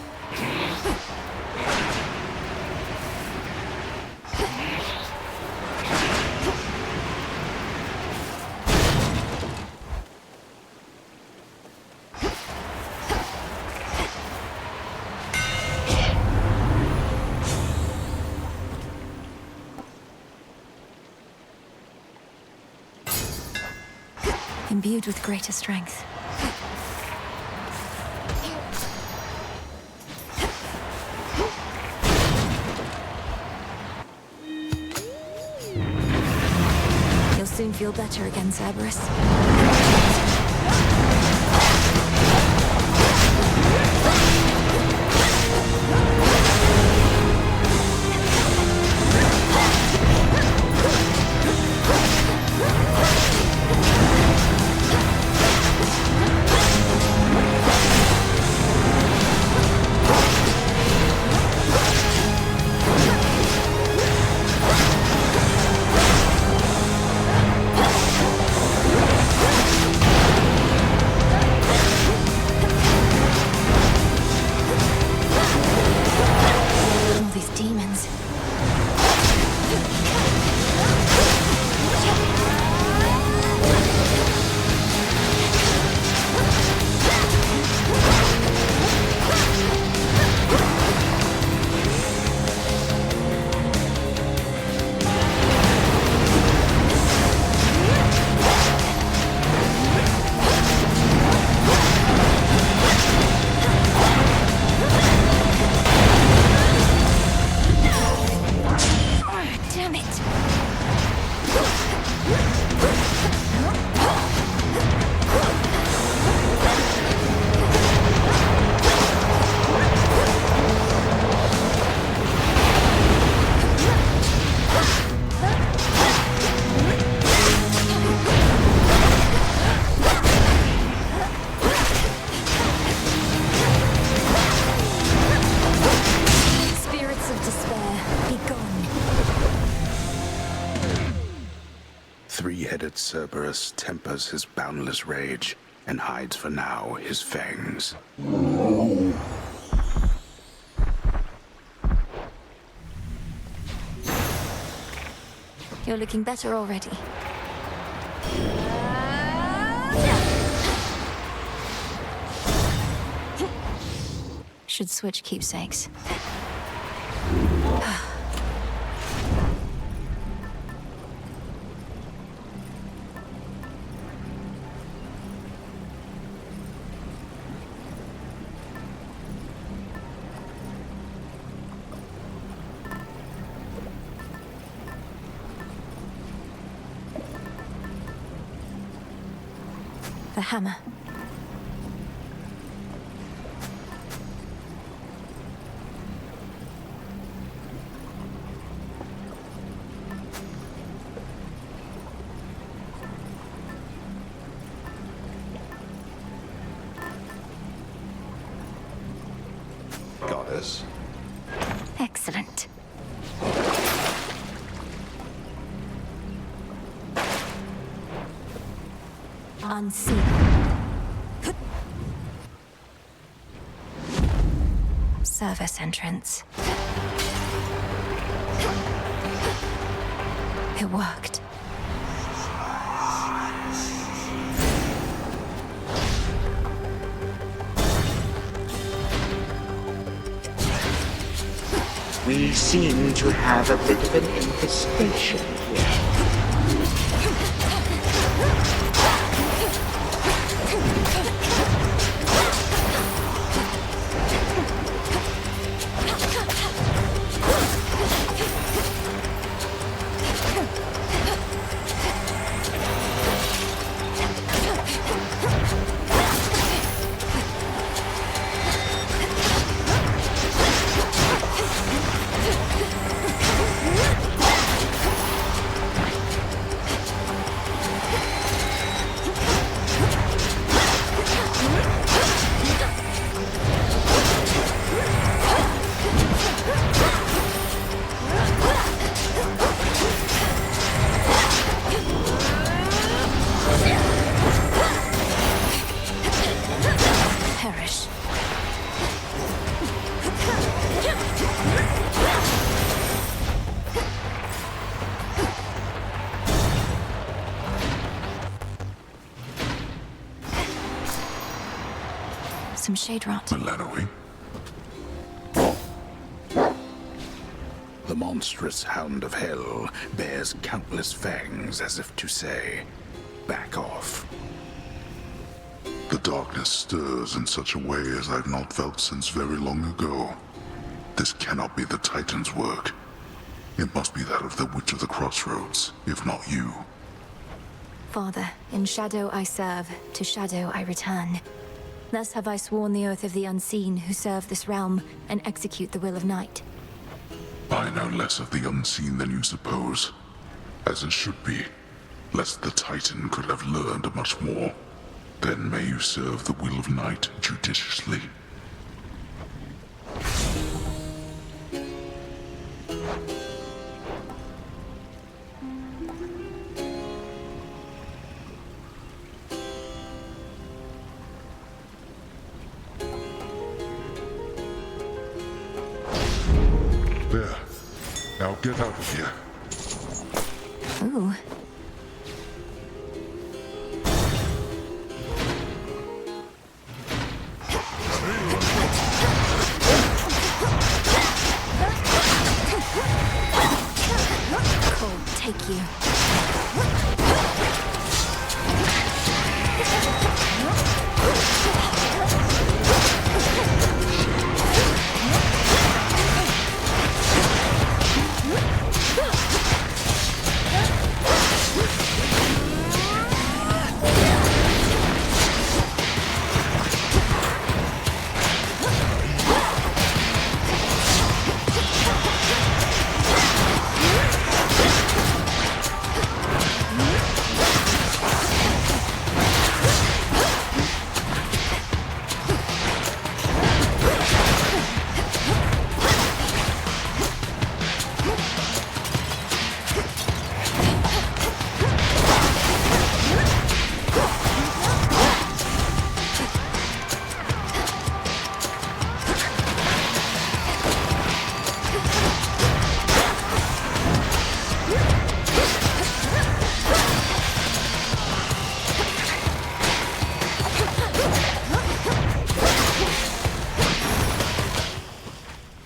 Imbued with greater strength. You'll soon feel better again, Cerberus. Three-headed Cerberus tempers his boundless rage and hides for now his fangs. You're looking better already. Should switch keepsakes. The hammer. Goddess. Excellent. Unseen. Service entrance. It worked. We seem to have a bit of an infestation here. some shade rot. Malanoe? The monstrous hound of hell bears countless fangs as if to say, back off. The darkness stirs in such a way as I've not felt since very long ago. This cannot be the Titan's work. It must be that of the Witch of the Crossroads, if not you. Father, in shadow I serve, to shadow I return. Thus have I sworn the oath of the unseen who serve this realm and execute the will of night. I know less of the unseen than you suppose. As it should be, lest the Titan could have learned much more. Then may you serve the will of night judiciously. There. Now get out of here. Ooh. Cold, take you.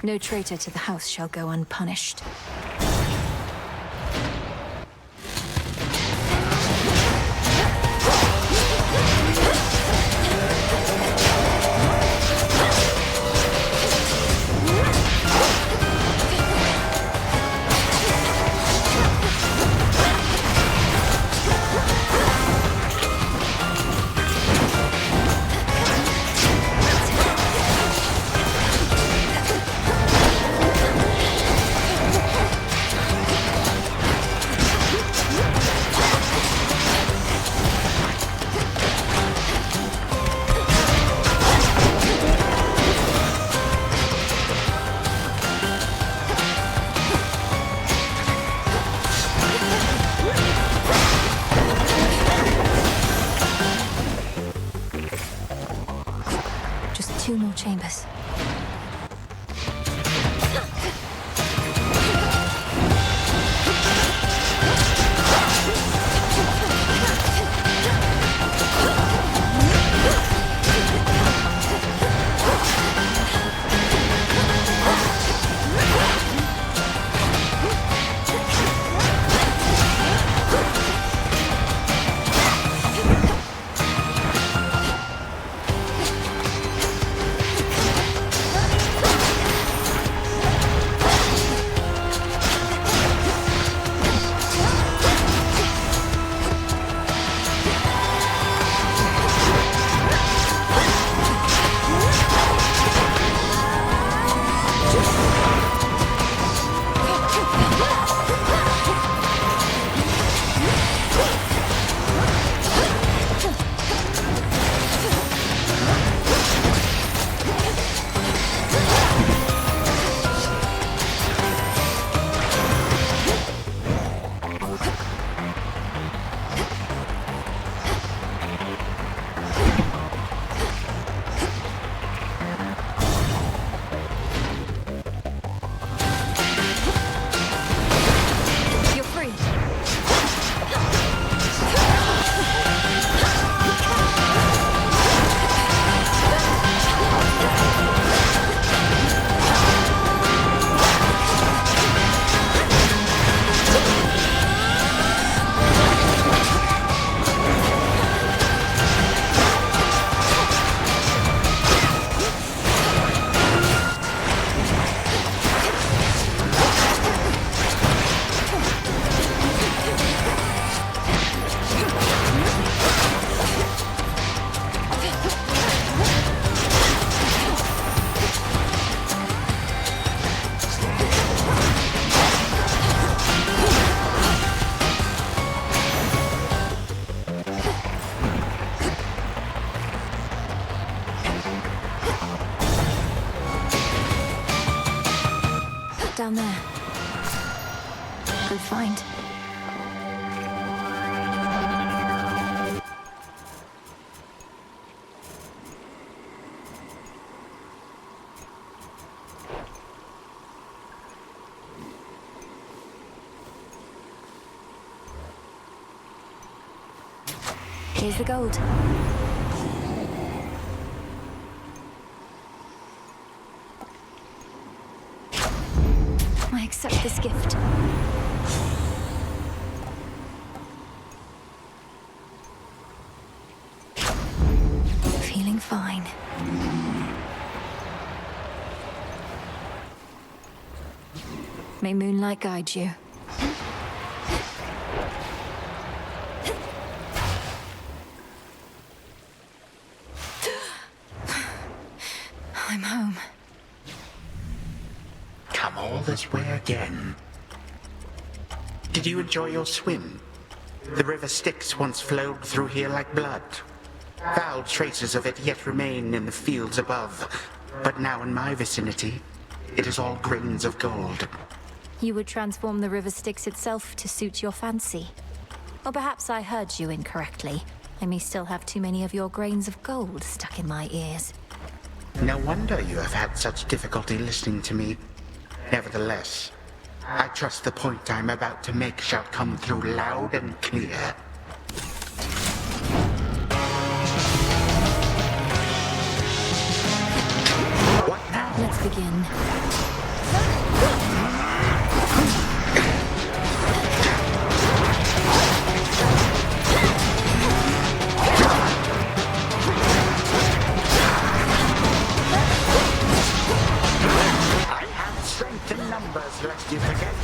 No traitor to the house shall go unpunished. Just 2 more chambers. Here's the gold. I accept this gift. Feeling fine. May moonlight guide you. I'm home. Come all this way again. Did you enjoy your swim? The river Styx once flowed through here like blood. Foul traces of it yet remain in the fields above, but now in my vicinity, it is all grains of gold. You would transform the river Styx itself to suit your fancy. Or perhaps I heard you incorrectly. I may still have too many of your grains of gold stuck in my ears. No wonder you have had such difficulty listening to me. Nevertheless, I trust the point I'm about to make shall come through loud and clear. What now? Let's begin. Strength in numbers, lest you forget.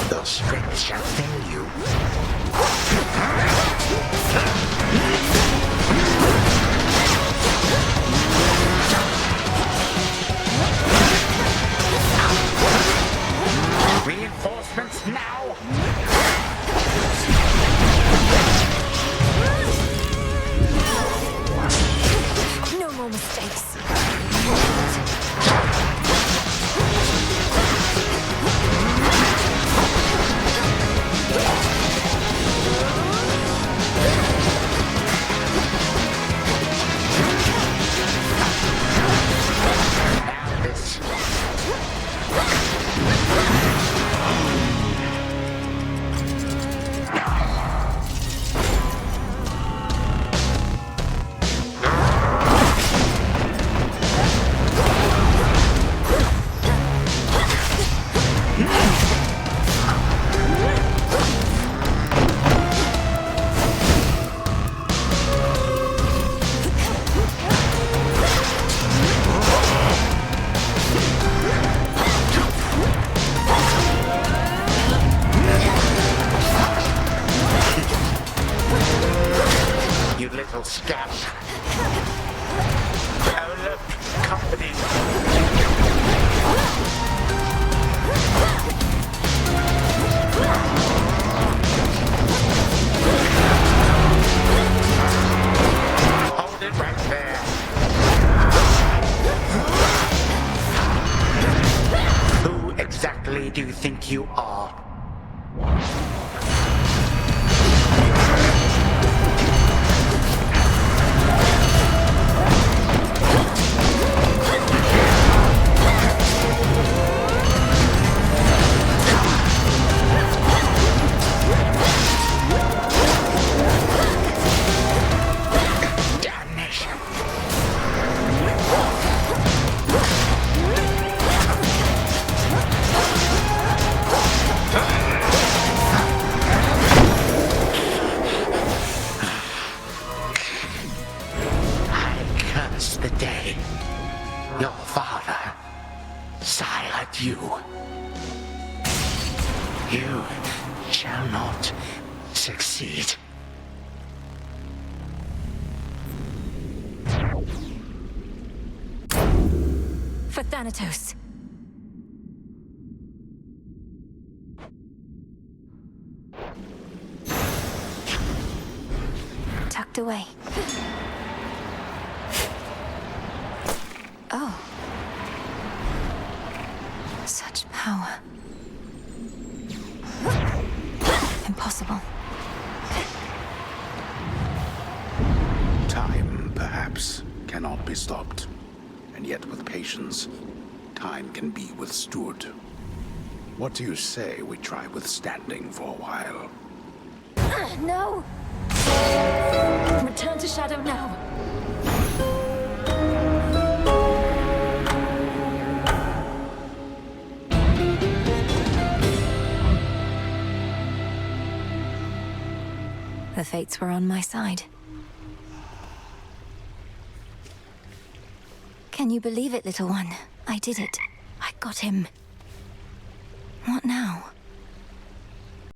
The strength shall fail you. Reinforcements now! No more mistakes. You little scamp. Oh, look, company. Hold it right there. Who exactly do you think you are? succeed. For Thanatos. Tucked away. Oh. Such power. Impossible. Time, perhaps, cannot be stopped. And yet with patience, time can be withstood. What do you say we try withstanding for a while? No! Return to Shadow now. The fates were on my side. Can you believe it, little one? I did it. I got him. What now?